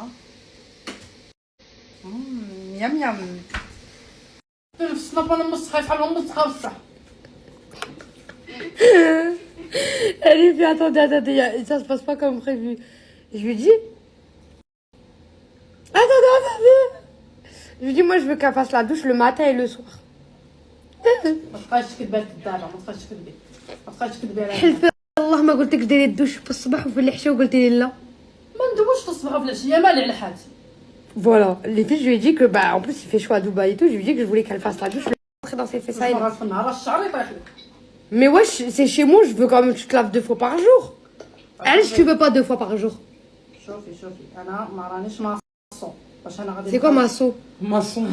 Miam miam. السناب انا مسخه شحال من مسخه بصح. Allez, puis attendez, ça se passe pas comme prévu. Je lui dis. Attendez. Je lui dis, moi, je veux qu'elle fasse la douche le matin et le soir. ما تبقاش تكذبي الدابا ما تبقاش تكذبي ما تبقاش تكذبي على حلف الله ما قلت لك ديري الدوش في الصباح وفي العشاء وقلتي لي لا. ما ندوش في الصباح وفي العشيه مالي على حالتي. Voilà, les filles, je lui ai dit que, bah, en plus, il fait chaud à Dubaï et tout. Je lui ai dit que je voulais qu'elle fasse la douche, rentrer dans ses fesses à elle. مرات في النهار الشعر يطيح لك. Mais wesh, c'est chez moi, je veux quand même que tu te laves 2 fois par jour. Elle, je te veux pas 2 fois par jour. شوفي انا ما رانيش ماصون باش انا غادي. C'est quoi maçon? Maçon.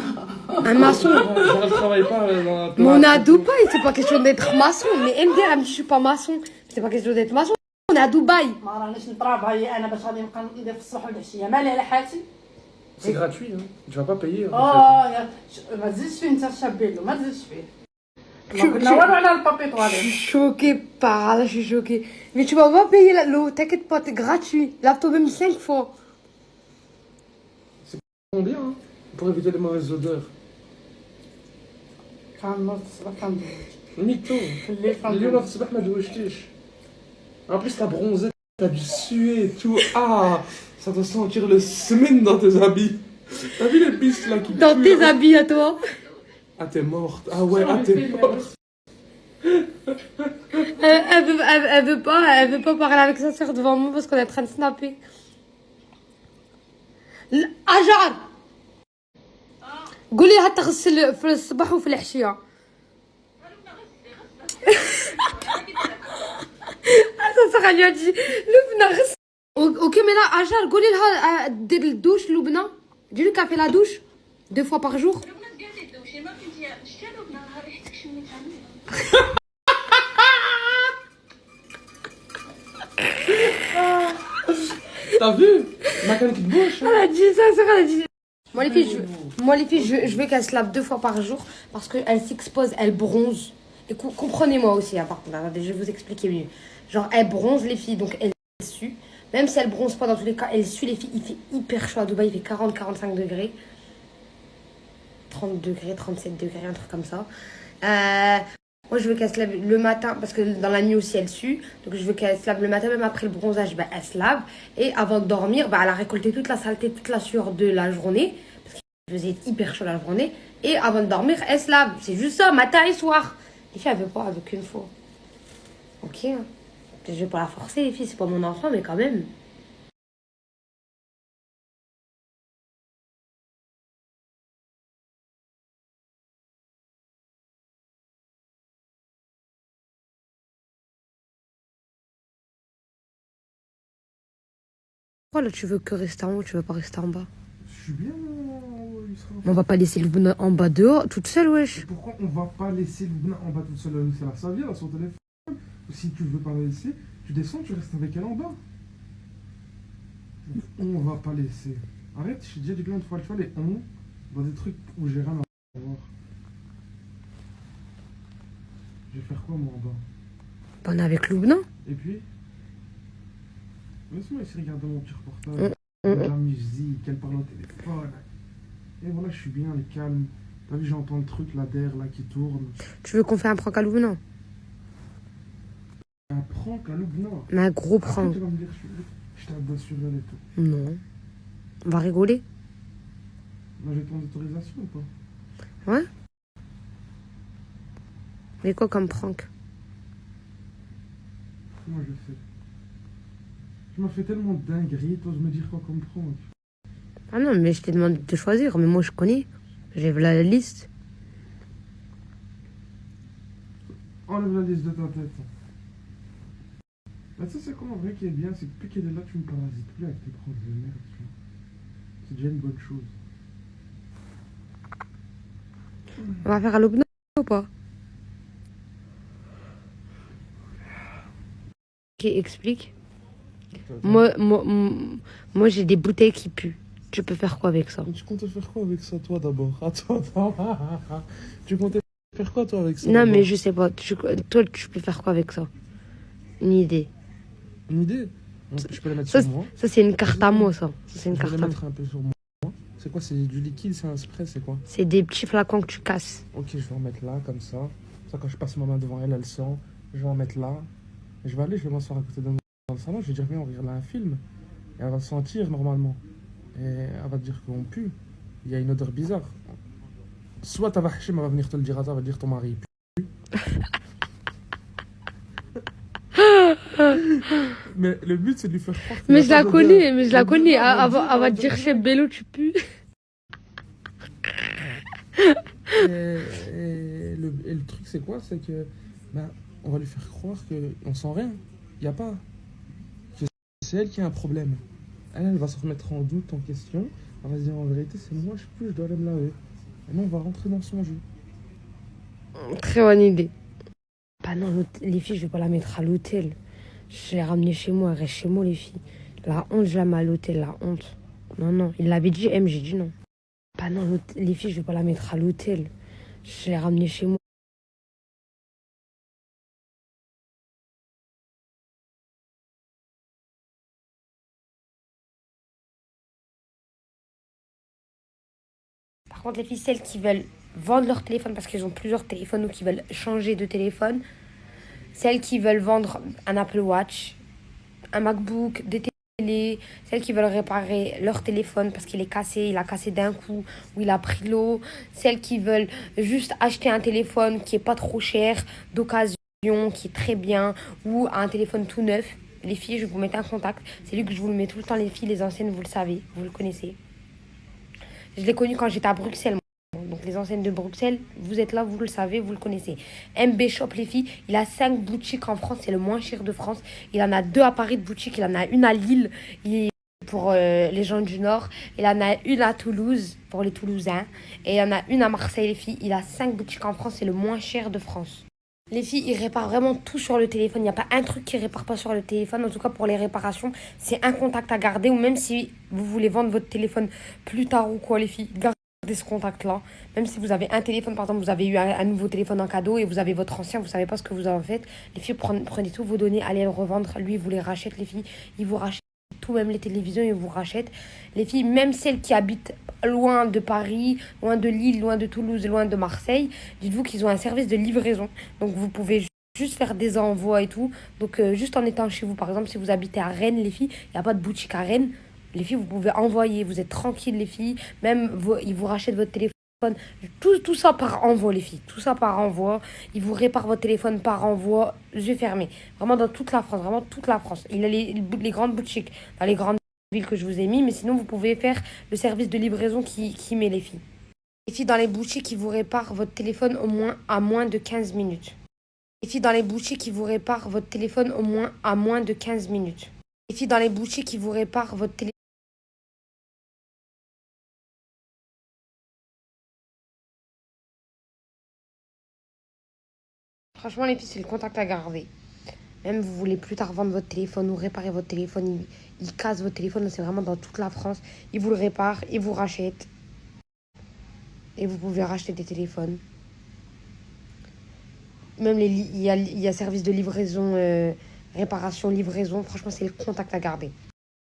Un maçon? Genre, elle travaille pas dans la. Mais on est à Dubaï, c'est pas question d'être maçon. Mais MDR, elle me dit, je suis pas maçon. C'est pas question d'être maçon. On est à Dubaï. ما رانيش نطرابها هي انا باش غادي نبقى ندير في الصباح والعشيه مالي على حالتي. C'est gratuit, hein. Tu vas pas payer. ما تزيدش فيه انت شابيلو ما تزيدش فيه. ما قلنا والو على البابي Je طواليت. suis choquée par là, je suis choquée. Mais tu vas pas payer l'eau, t'inquiète pas, c'est gratuit. Lave-toi même 5 fois. Combien, hein, pour éviter les mauvaises odeurs. كان نوض الصباح كندوش. Mytho. في الليل اليوم كندوش. في الصباح ما دوشتيش. En plus, t'as bronzé, t'as dû suer et tout. Ah, ça doit sentir le semaine dans tes habits. T'as vu les pistes là qui Dans puent, tes là habits à toi. Ah, t'es morte. Ah ouais, ah, t'es morte. Elle veut pas parler avec sa soeur devant moi parce qu'on est en train de snapper. أجعر قولي لها تغسل في الصباح وفي العشية. أساسا خليها تجي لبنى غسل. اوكي mais là أجعر قولي لها دير الدوش لبنى. dis-lui qu'elle fait la douche 2 fois par jour. T'as vu? Ma canne qui te bouche. Elle a dit ça, elle a dit. Moi les filles, je veux qu'elle se lave 2 fois par jour parce qu'elle s'expose, elle bronze. Et comprenez-moi aussi, hein, par contre, attendez, je vais vous expliquer mieux. Genre, elle bronze les filles, donc elle sue. Même si elle bronze pas dans tous les cas, elle sue les filles. Il fait hyper chaud à Dubaï, il fait 40-45 degrés. 30 degrés, 37 degrés, un truc comme ça. Moi, je veux qu'elle se lave le matin, parce que dans la nuit aussi, elle sue. Donc, je veux qu'elle se lave le matin, même après le bronzage, bah, elle se lave. Et avant de dormir, bah, elle a récolté toute la saleté, toute la sueur de la journée. Parce qu'il faisait hyper chaud la journée. Et avant de dormir, elle se lave. C'est juste ça, matin et soir. Les filles, elle veut pas, elle veut qu'une fois. Ok, hein. Je vais pas la forcer, les filles, c'est pas mon enfant, mais quand même. Pourquoi là tu veux que rester en haut, tu veux pas rester en bas? Je suis bien en haut, Yusra. On va pas laisser Loubna en bas dehors, toute seule, wesh. Pourquoi on va pas laisser Loubna en bas toute seule à laisser la Savia là, sur le téléphone? Si tu veux pas la laisser, tu descends, tu restes avec elle en bas. On va pas laisser. Arrête, je t'ai déjà dit plein de fois, tu vois, les on, dans des trucs où j'ai rien à voir. Je vais faire quoi moi en bas? On est avec Loubna. Et puis laisse-moi essayer de regarder mon petit reportage. De la musique, elle parle au téléphone. Et voilà, je suis bien, elle est calme. T'as vu, j'entends le truc là derrière là qui tourne. Tu veux qu'on fasse un prank à Loubna? Un prank à Loubna. Mais un gros Après, prank. tu vas me dire, je t'aide sur elle et tout. Non. On va rigoler. Moi j'ai ton autorisation ou pas? Ouais. Mais quoi comme prank? Moi je sais. Tu m'as fait tellement de dingueries, t'oses me dire quoi comme prank? Ah non, mais je t'ai demandé de choisir, mais moi je connais. J'ai vu la liste. Enlève la liste de ta tête. Bah ça c'est quoi en vrai qui est bien, c'est que depuis qu'elle est là, tu me parasites plus avec tes pranks de merde, tu vois. C'est déjà une bonne chose. On va faire à Loubna ou pas? Ok, explique. Moi j'ai des bouteilles qui puent. Tu peux faire quoi avec ça? Tu comptes faire quoi avec ça toi d'abord? Attends. Tu comptais faire quoi toi avec ça? Non, d'abord mais je sais pas. Toi, tu peux faire quoi avec ça? Une idée. Une idée? Je peux la mettre Ça, sur moi. ça c'est une carte à mots, ça. Ça, c'est une Je vais carte la à mots. mettre un peu sur moi. C'est quoi? C'est du liquide, c'est un spray, c'est quoi? C'est des petits flacons que tu casses. Ok, je vais en mettre là, comme ça. Ça, quand je passe ma main devant elle, elle sent. Je vais en mettre là. Et je vais aller, je vais m'asseoir à côté d'elle dans le salon. Je vais dire, viens, on regarde là un film. Et elle va sentir normalement. Et elle va te dire qu'on pue. Il y a une odeur bizarre. Soit ta Hachim va venir te le dire à toi, elle va dire ton mari pue. Mais le but c'est de lui faire croire que Mais je la connais, mais je la connais. Elle va te dire, chez Bello, tu pues. Et le truc c'est quoi? C'est que on va lui faire croire qu'on sent rien. Il n'y a pas. Que c'est elle qui a un problème. Elle va se remettre en doute, en question. Elle va se dire en vérité c'est moi, je peux, je dois aller me laver. Et non, on va rentrer dans son jeu. Très bonne idée. Bah non, les filles, je vais pas la mettre à l'hôtel. Je l'ai ramenée chez moi, elle reste chez moi, les filles. La honte, je la mets à l'hôtel, la honte. Non, il l'avait dit, j'ai dit non. Bah non, les filles, je vais pas la mettre à l'hôtel. Je l'ai ramenée chez moi. Par contre, les filles, celles qui veulent vendre leur téléphone parce qu'ils ont plusieurs téléphones ou qui veulent changer de téléphone, celles qui veulent vendre un Apple Watch, un MacBook, des télé, celles qui veulent réparer leur téléphone parce qu'il est cassé, il a cassé d'un coup ou il a pris l'eau, celles qui veulent juste acheter un téléphone qui est pas trop cher, d'occasion, qui est très bien, ou un téléphone tout neuf. Les filles, je vais vous mettre un contact. C'est lui que je vous le mets tout le temps, les filles, les anciennes, vous le savez, vous le connaissez. Je l'ai connu quand j'étais à Bruxelles. Donc les anciennes de Bruxelles, vous êtes là, vous le savez, vous le connaissez. MB Shop, les filles, il a 5 boutiques en France, c'est le moins cher de France. Il en a 2 à Paris de boutiques, il en a une à Lille pour les gens du Nord. Il en a une à Toulouse pour les Toulousains. Et il en a une à Marseille, les filles. Il a 5 boutiques en France, c'est le moins cher de France. Les filles, ils réparent vraiment tout sur le téléphone. Il n'y a pas un truc qui ne répare pas sur le téléphone. En tout cas, pour les réparations, c'est un contact à garder. Ou même si vous voulez vendre votre téléphone plus tard ou quoi, les filles, gardez ce contact-là. Même si vous avez un téléphone, par exemple, vous avez eu un nouveau téléphone en cadeau et vous avez votre ancien, vous ne savez pas ce que vous en faites. Les filles, prenez tous vos données, allez le revendre. Lui, il vous les rachète, les filles. Il vous rachète tout, même les télévisions, ils vous rachètent. Les filles, même celles qui habitent loin de Paris, loin de Lille, loin de Toulouse, loin de Marseille, dites-vous qu'ils ont un service de livraison. Donc vous pouvez juste faire des envois et tout. Donc juste en étant chez vous, par exemple, si vous habitez à Rennes, les filles, il n'y a pas de boutique à Rennes. Les filles, vous pouvez envoyer, vous êtes tranquilles, les filles. Même, ils vous rachètent votre téléphone. Tout ça par envoi, les filles. Tout ça par envoi. Ils vous réparent votre téléphone par envoi, yeux fermés. Vraiment dans toute la France, vraiment toute la France. Il y a les grandes boutiques dans les grandes villes que je vous ai mis. Mais sinon, vous pouvez faire le service de livraison qui met les filles. Les filles, dans les boutiques, ils vous réparent votre téléphone à moins de 15 minutes. Les filles, dans les boutiques, ils vous réparent votre téléphone à moins de 15 minutes. Les filles, dans les boutiques, ils vous réparent votre téléphone. Franchement, les filles, c'est le contact à garder. Même vous voulez plus tard vendre votre téléphone ou réparer votre téléphone, ils cassent votre téléphone, c'est vraiment dans toute la France. Ils vous le réparent, ils vous rachètent. Et vous pouvez racheter des téléphones. Même il y a service de livraison, réparation, livraison. Franchement, c'est le contact à garder.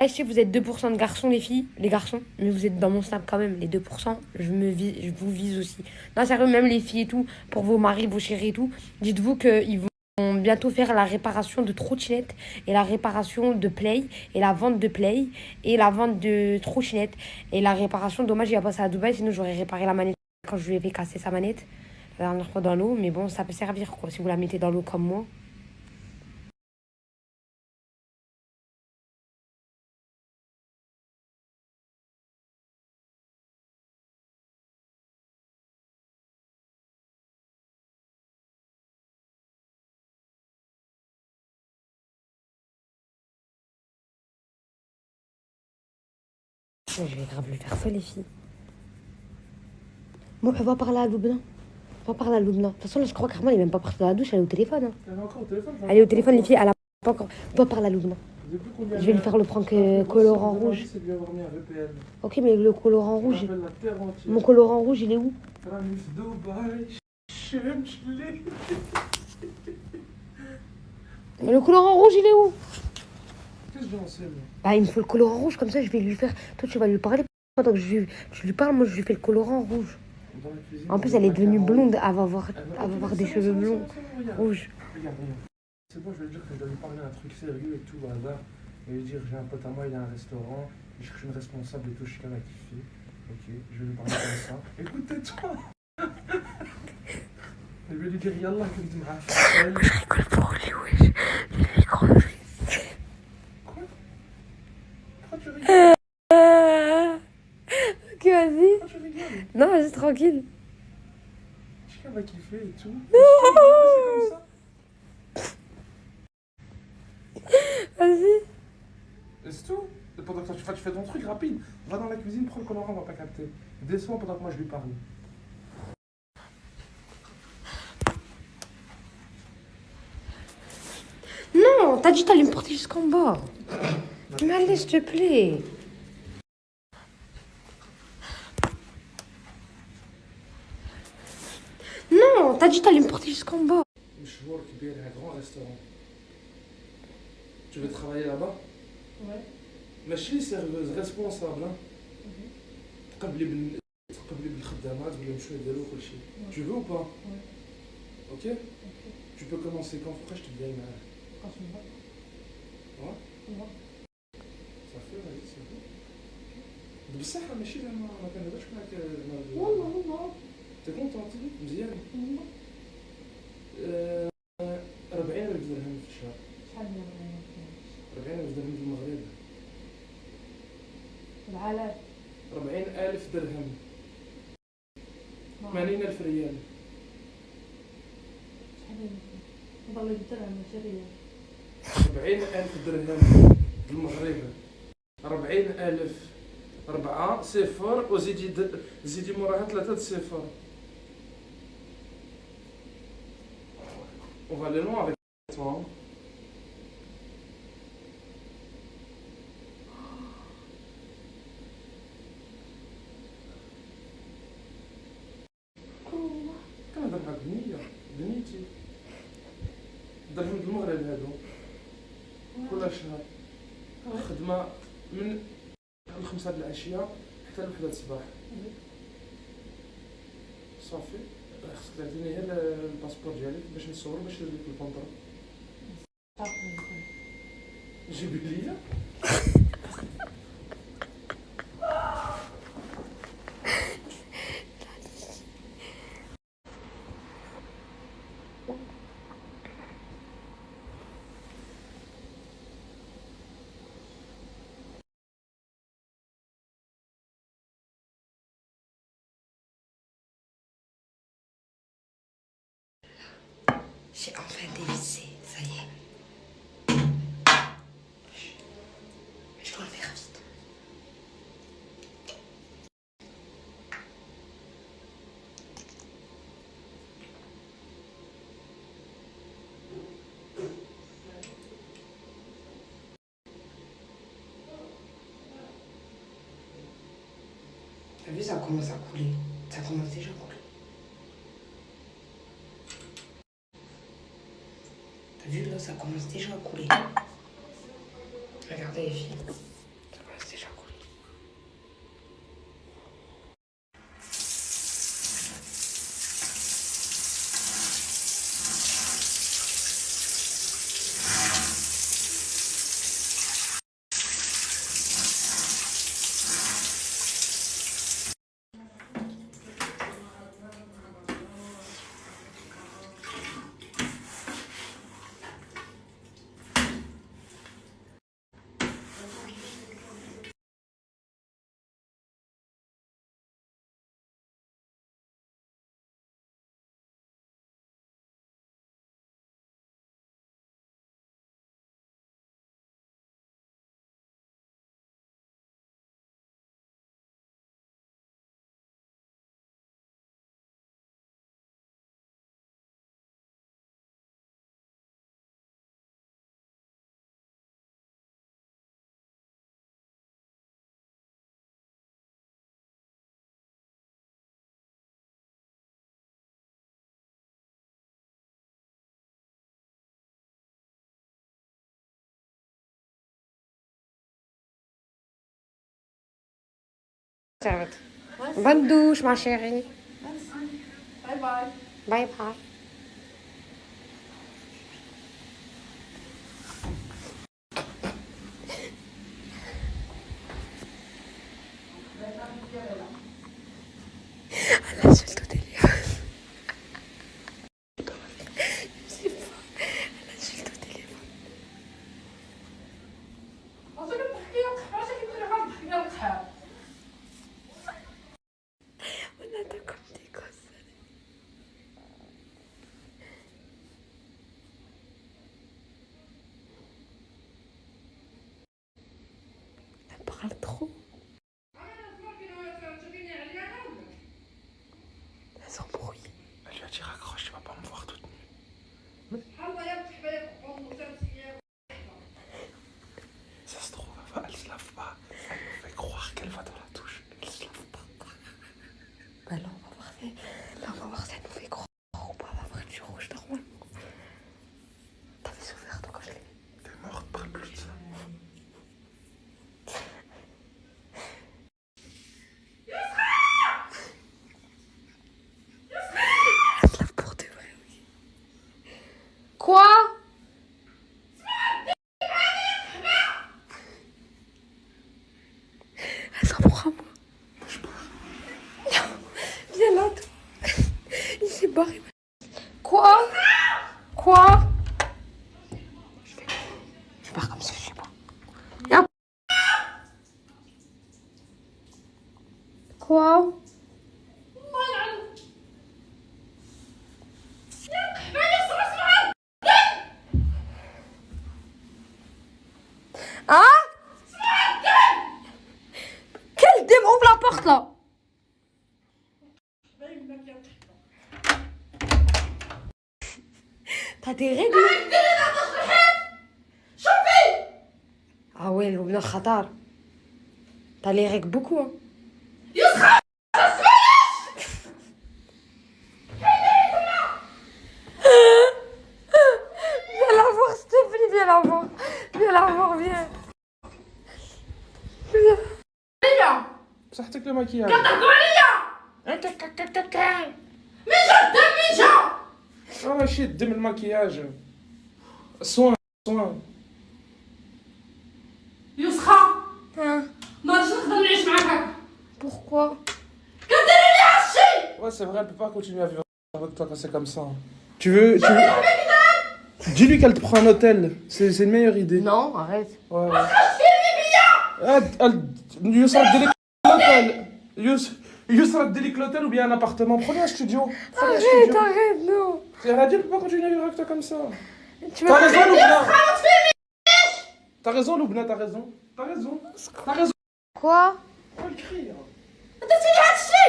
Je sais que vous êtes 2% de garçons, les garçons, mais vous êtes dans mon snap quand même. Les 2%, je vous vise aussi. Non, sérieux, même les filles et tout, pour vos maris, vos chéris et tout, dites-vous qu'ils vont bientôt faire la réparation de trottinettes et la réparation de play et la vente de play et la vente de trottinettes et la réparation. Dommage, il a passé à Dubaï, sinon j'aurais réparé la manette quand je lui ai fait casser sa manette la dernière fois dans l'eau. Mais bon, ça peut servir quoi, si vous la mettez dans l'eau comme moi. Je vais grave le faire ça, les filles. Bon, on va parler à Loubna. On va parler à Loubna. De toute façon, là, je crois qu'Armand, il n'est même pas parti de la douche, elle est au téléphone. Hein. Elle est encore au téléphone. Elle est au téléphone, les filles, elle a pas encore. On va parler à Loubna. Je vais lui faire le prank colorant rouge. C'est de lui avoir mis un VPN. Ok, mais le colorant rouge. Ça s'appelle la terre entière. Mon colorant rouge, il est où? Franif Dubaï, Schönschli. Mais le colorant rouge, il est où? Qu'est-ce que j'en sais, moi? Bah, il me faut le colorant rouge, comme ça, je vais lui faire. Toi, tu vas lui parler. Pendant que je lui parle, moi, je lui fais le colorant rouge. Dans la cuisine, En plus, elle est devenue blonde. Elle va avoir des cheveux blonds, rouges. Regarde. C'est bon, je vais lui dire que je dois lui parler d'un truc sérieux et tout, au hasard. Et lui dire, j'ai un pote à moi, il a un restaurant, il cherche une responsable et tout, je suis qu'elle a kiffé. Ok, je vais lui parler comme ça. Écoutez-toi. Je vais lui dire, Yallah, que tu m'as fait. Je rigole pour lui, wesh. Je lui crois. Quoi? Pourquoi tu rigoles? Ok, vas-y. Pourquoi tu rigoles? Non, vas-y, tranquille. Je sais qu'elle va kiffer et tout. C'est comme ça. Vas-y. Et c'est tout. Et pendant que tu fais ton truc rapide. Va dans la cuisine, prends le colorant, on va pas capter. Descends pendant que moi je lui parle. Non, t'as dit t'allais me porter jusqu'en bas. Mais allez, s'il te plaît. Non, t'as dit t'allais me porter jusqu'en bas. مشوار كبير un grand restaurant. Tu veux travailler là-bas? Ouais. ماشي serveuse responsable. تقبلي بالخدامات ولا مشوي ديالو وكل شيء. Tu veux ou pas? Ok? Tu peux commencer quand après je te dis معاك. Quand tu me vois. Ouais? Ça fait vas-y c'est bon. بصح ماشي زعما ما كنهضرش معاك. والله T'es contente? مزيان؟ 40,000 درهم في الشهر. شحال من 40,000 درهم في المغرب. العالم 40,000 درهم. 80,000 ريال. شحال والله الدرهم ماشي ريال 40,000 درهم في المغرب. 40,000 4 صفر وزيدي موراها 3 صفر. On va aller loin avec toi. كنهضر معاك بنيتي. درهم المغرب هادو كل شهر خدمة من الخمسة د العشية حتى الوحدة د الصباح. صافي خصك تعطيني غير الباسبور ديالك باش نصور باش ندير لك الكونطرا. جيبي ليا. J'ai enfin dévissé, ça y est. Je dois le faire vite. T'as vu, ça commence à couler. Ça commence déjà à couler. T'as vu, là, ça commence déjà à couler. Regardez les filles. Ça commence déjà à couler. Bonne douche, ma chérie. Bye bye. Bye bye. Elle insulte au téléphone. Je sais pas. Elle insulte au téléphone. On attend comme des gosses. Elle parle trop. Elle s'embrouille. Elle lui a dit raccroche, tu vas pas me voir toute nue. Ça se trouve, elle se lave pas. Elle nous fait croire qu'elle va dans la douche. Elle se lave pas. Bah là, on va voir si... Là, on va voir si elle nous fait croire ou pas. Elle va avoir du rouge normalement. T'avais souffert, toi, quand je l'ai vu. T'es morte, parle plus de ça. Elle se lave pour de vrai, oui. Quoi? Elle s'en prend à moi. Je pars. Viens là, toi. Il s'est barré. Quoi? Quoi? Je pars comme ça, je sais pas. Y'a... Quoi? Hein? Quel dème? Ouvre la porte là. T'as des règles? Ah ouais, le khatar. T'as les règles beaucoup, hein. Viens la voir, s'il te plaît, viens la voir. Viens la voir, viens. صحتك le maquillage. Ah shit, دم المكياج. Soin. يسخى Hein? ما رجعش نقدر نعيش معاك هكا. Pourquoi? كديري لي هادشي. Ouais, c'est vrai, elle peut pas continuer à vivre avec toi quand c'est comme ça. Tu veux... Dis-lui qu'elle te prend un hôtel. C'est une meilleure idée. Non, arrête. Ouais, ouais. Youssra Delik l'hôtel. Youssra Delik l'hôtel ou bien un appartement. Prenez un studio. Prenez un studio. Arrête, non. Elle a dit, elle peut pas continuer à vivre avec toi comme ça. Tu T'as m'as raison, Loubna. T'as raison, Loubna, t'as raison. T'as raison. T'as raison. Quoi? Faut le crier. درتي لي هادشي.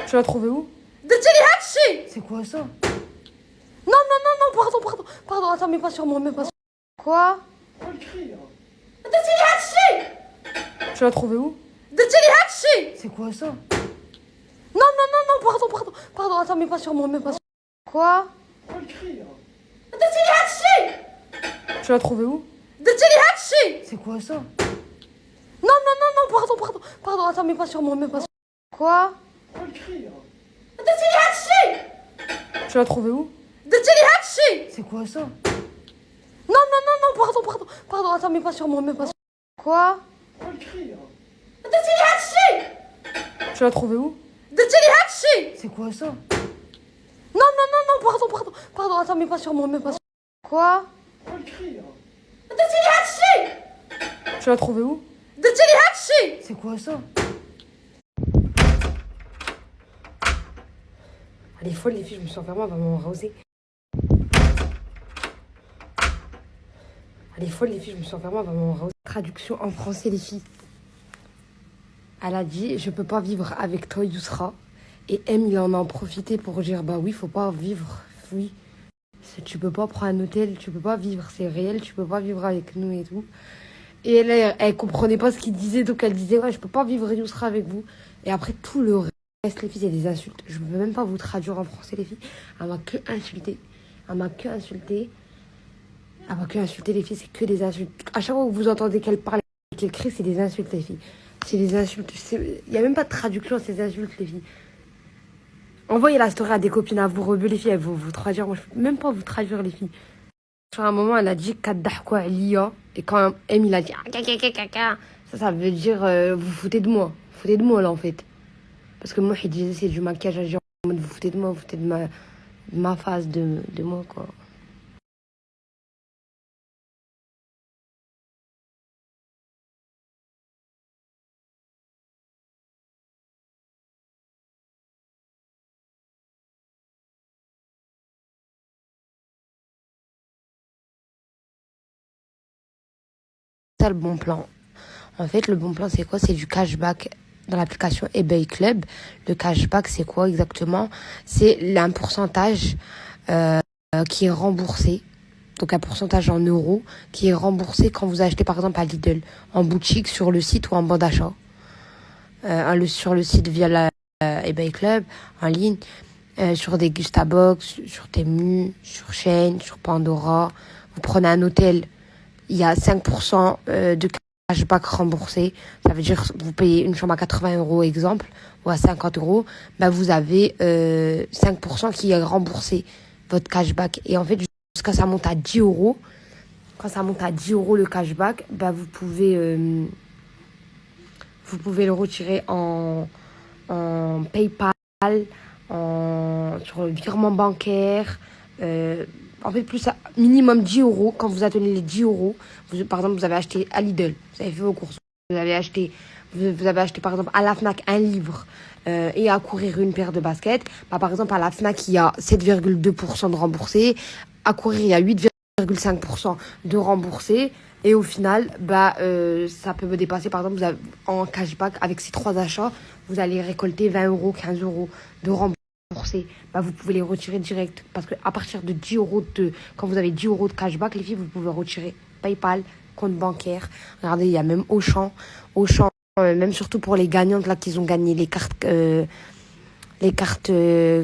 Tu l'as trouvé où? درتي لي هادشي. C'est quoi ça? Non, non, non, non, pardon, attends, mais pas sur moi, mais pas sur moi. Quoi? Faut le crier. درتي لي هادشي. Tu l'as trouvé où? درتي لي هادشي. C'est quoi ça? Non, non, non, non, pardon, attends, mais pas sur moi, mais pas sur moi. Quoi? Faut le crier. درتي لي هادشي. Tu l'as trouvé où? درتي لي هادشي. C'est quoi ça? Non, non, non, non, pardon, attends, mais pas sur moi, mais pas sur moi. Quoi? Faut le crier. درتي لي هادشي. Tu l'as trouvé où? درتي لي هادشي. C'est quoi ça? Non, non, non, non, pardon, attends, mais pas sur moi, mais pas sur moi. Quoi? Faut le crier. درتي لي هادشي. Tu l'as trouvé où? درتي لي هادشي. C'est quoi ça? Non, non, non, non, pardon, attends, mais pas sur moi, mais pas sur moi. Quoi? Faut le crier. درتي لي هادشي. Tu l'as trouvé où? درتي لي هادشي. C'est quoi ça? Elle est folle, les filles, je me suis enfermée, elle va m'embrasser. Elle est folle, les filles, je me suis enfermée, elle va m'embrasser. Traduction en français, les filles. Elle a dit, je peux pas vivre avec toi, Yousra. Et M, il en a profité pour dire, bah oui, faut pas vivre, oui. Tu peux pas prendre un hôtel, tu peux pas vivre, c'est réel, tu peux pas vivre avec nous et tout. Et elle comprenait pas ce qu'il disait, donc elle disait, ouais, je peux pas vivre Yousra avec vous. Et après, tout le reste, les filles, c'est des insultes. Je peux même pas vous traduire en français, les filles. Elle m'a que insulté. Elle m'a que insulté. Elle m'a que insulté, les filles, c'est que des insultes. À chaque fois que vous entendez qu'elle parle, qu'elle crie, c'est des insultes, les filles. C'est des insultes. Il y a même pas de traduction à ces insultes, les filles. Envoyez la story à des copines à vous, rebeux, les filles, elles vont vous traduire. Moi, je peux même pas vous traduire, les filles. Sur un moment, elle a dit Kaddahkwa Aliya. Et quand M, il a dit ça veut dire vous foutez de moi. Vous foutez de moi, là, en fait. Parce que moi, je disais c'est du maquillage à dire vous foutez de moi, vous foutez de ma face, de moi, quoi. Ça, le bon plan. En fait, le bon plan, c'est quoi? C'est du cashback dans l'application eBay Club. Le cashback, c'est quoi exactement? C'est un pourcentage qui est remboursé. Donc un pourcentage en euros qui est remboursé quand vous achetez par exemple à Lidl, en boutique, sur le site ou en bon d'achat. Sur le site via la eBay Club, en ligne, sur des Gustabox, sur Temu, sur Shein, sur Pandora. Vous prenez un hôtel, il y a 5% de cashback remboursé. Ça veut dire que vous payez une chambre à 80 € exemple, ou à 50 €, bah vous avez 5% qui est remboursé, votre cashback. Et en fait, jusqu'à ça monte à 10 €. Quand ça monte à 10 € le cashback, bah vous pouvez le retirer en PayPal, sur le virement bancaire. En fait, plus minimum 10 €. Quand vous atteignez les 10 €, par exemple, vous avez acheté à Lidl, vous avez fait vos courses, vous avez acheté par exemple à la Fnac un livre et à courir une paire de baskets. Bah, par exemple, à la Fnac, il y a 7,2% de remboursé. À courir, il y a 8,5% de remboursé. Et au final, ça peut me dépasser. Par exemple, vous avez, en cashback, avec ces 3 achats, vous allez récolter 20 €, 15 € de remboursé. Vous pouvez les retirer direct. Parce qu'à partir de 10 €, quand vous avez 10 € de cashback, les filles, vous pouvez retirer PayPal, compte bancaire. Regardez, il y a même Auchan, même surtout pour les gagnantes là qui ont gagné les cartes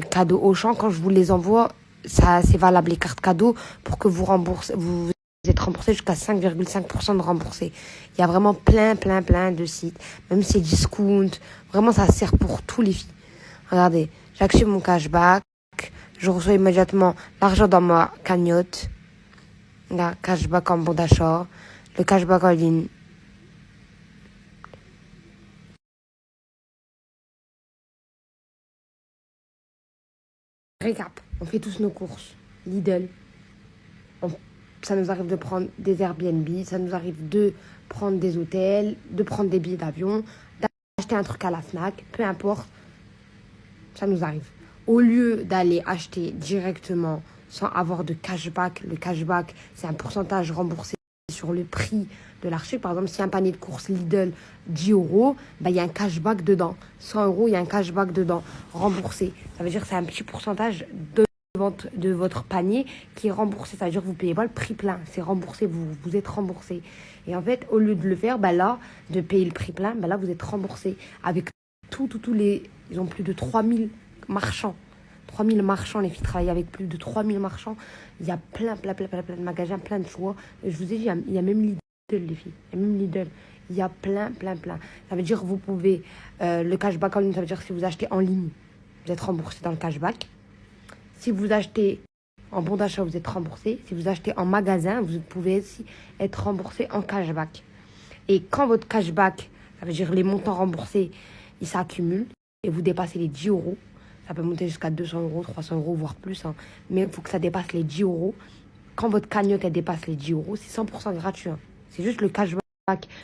cadeaux Auchan. Quand je vous les envoie, ça c'est valable, les cartes cadeaux, pour que vous remboursez, vous Vous êtes remboursé jusqu'à 5,5% de remboursé. Il y a vraiment plein de sites. Même si c'est discount. Vraiment, ça sert pour tous les filles. Regardez, j'active mon cashback. Je reçois immédiatement l'argent dans ma cagnotte. Là, cashback en bon d'achat. Le cashback en ligne. Récap. On fait tous nos courses. Lidl. Ça nous arrive de prendre des Airbnb, ça nous arrive de prendre des hôtels, de prendre des billets d'avion, d'acheter un truc à la Fnac, peu importe, ça nous arrive. Au lieu d'aller acheter directement sans avoir de cashback, le cashback, c'est un pourcentage remboursé sur le prix de l'article. Par exemple, si un panier de courses Lidl, 10 euros, il y a un cashback dedans. 100 euros, il y a un cashback dedans, remboursé. Ça veut dire que c'est un petit pourcentage de vente de votre panier qui est remboursé. Ça veut dire que vous ne payez pas le prix plein. C'est remboursé, vous êtes remboursé. Et en fait, au lieu de le faire, là, de payer le prix plein, là, vous êtes remboursé. Avec tous les... Ils ont plus de 3000 marchands. 3000 marchands, les filles travaillent avec plus de 3000 marchands. Il y a plein de magasins, plein de choix. Et je vous ai dit, il y a même Lidl, les filles. Il y a même Lidl. Il y a plein. Ça veut dire que vous pouvez... le cashback en ligne, ça veut dire que si vous achetez en ligne, vous êtes remboursé dans le cashback. Si vous achetez en bon d'achat, vous êtes remboursé. Si vous achetez en magasin, vous pouvez aussi être remboursé en cashback. Et quand votre cashback, ça veut dire les montants remboursés, ils s'accumulent et vous dépassez les 10 euros, ça peut monter jusqu'à 200 euros, 300 euros, voire plus. Mais il faut que ça dépasse les 10 euros. Quand votre cagnotte elle dépasse les 10 euros, c'est 100% gratuit. C'est juste le cashback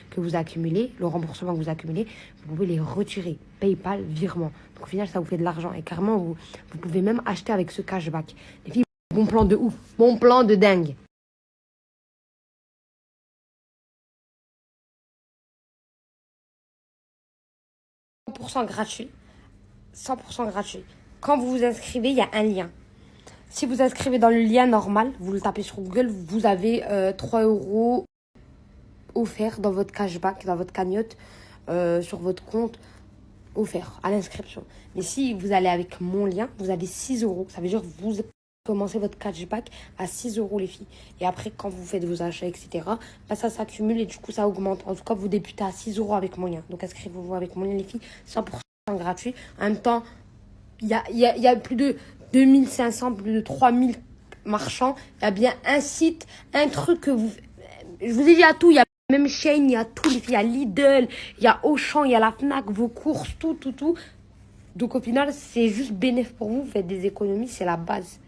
que vous accumulez, le remboursement que vous accumulez, vous pouvez les retirer. PayPal, virement. Donc au final, ça vous fait de l'argent. Et carrément, vous pouvez même acheter avec ce cashback. Les filles, bon plan de ouf. Bon plan de dingue. Gratuit. 100% gratuit. Quand vous vous inscrivez, il y a un lien. Si vous inscrivez dans le lien normal, vous le tapez sur Google, vous avez 3 euros offerts dans votre cashback, dans votre cagnotte, sur votre compte, offert à l'inscription. Mais si vous allez avec mon lien, vous avez 6 euros. Ça veut dire que vous commencez votre cashback à 6 euros, les filles. Et après, quand vous faites vos achats, etc., ça s'accumule et du coup, ça augmente. En tout cas, vous débutez à 6 euros avec mon lien. Donc, inscrivez-vous avec mon lien, les filles. 100% gratuit. En même temps, il y a plus de 2500, plus de 3000 marchands. Il y a bien un site, un truc que vous... Je vous ai dit à tout, il y a même Shein, il y a tout, les filles, il y a Lidl, il y a Auchan, il y a la Fnac, vos courses, tout. Donc au final, c'est juste bénéfique pour vous, vous faites des économies, c'est la base.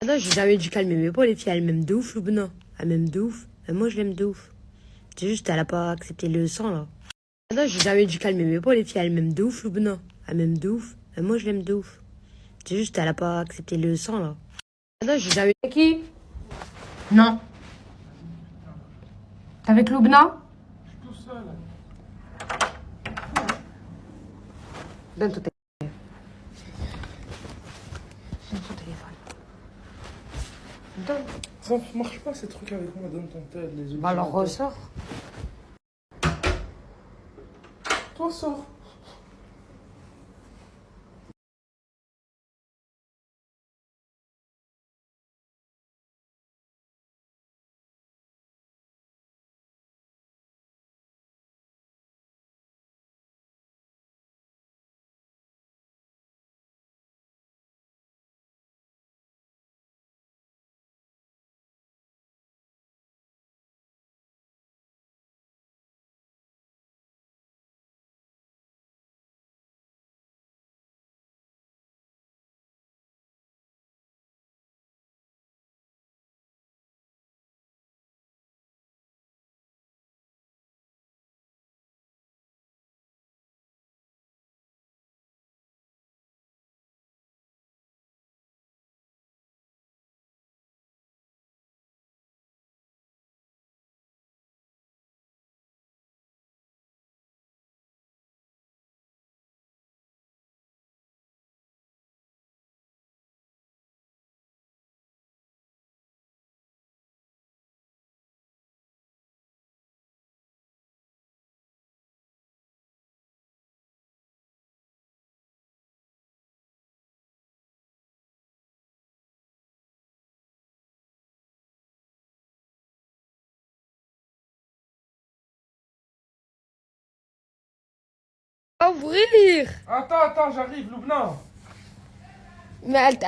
Non, j'ai jamais dû calmer mes poils, les filles, elles m'aiment de ouf, Loubna. Elles m'aiment de ouf. Et moi, je l'aime de ouf. C'est juste, elle a pas accepté le sang, là. Non, j'ai jamais dû calmer mes poils, les filles, elles m'aiment de ouf, Loubna. Elles m'aiment de ouf. Et moi, je l'aime de ouf. C'est juste, elle a pas accepté le sang, là. Non, j'ai jamais... Qui? Non. T'es avec Loubna? Je suis tout seul. Donne ton téléphone. Donne ton téléphone. Donne. Ça marche pas ces trucs avec moi, donne ton tel, les autres. Bah alors ressors. Toi, sors. ouvrir. Attends, j'arrive, Loubna. Mais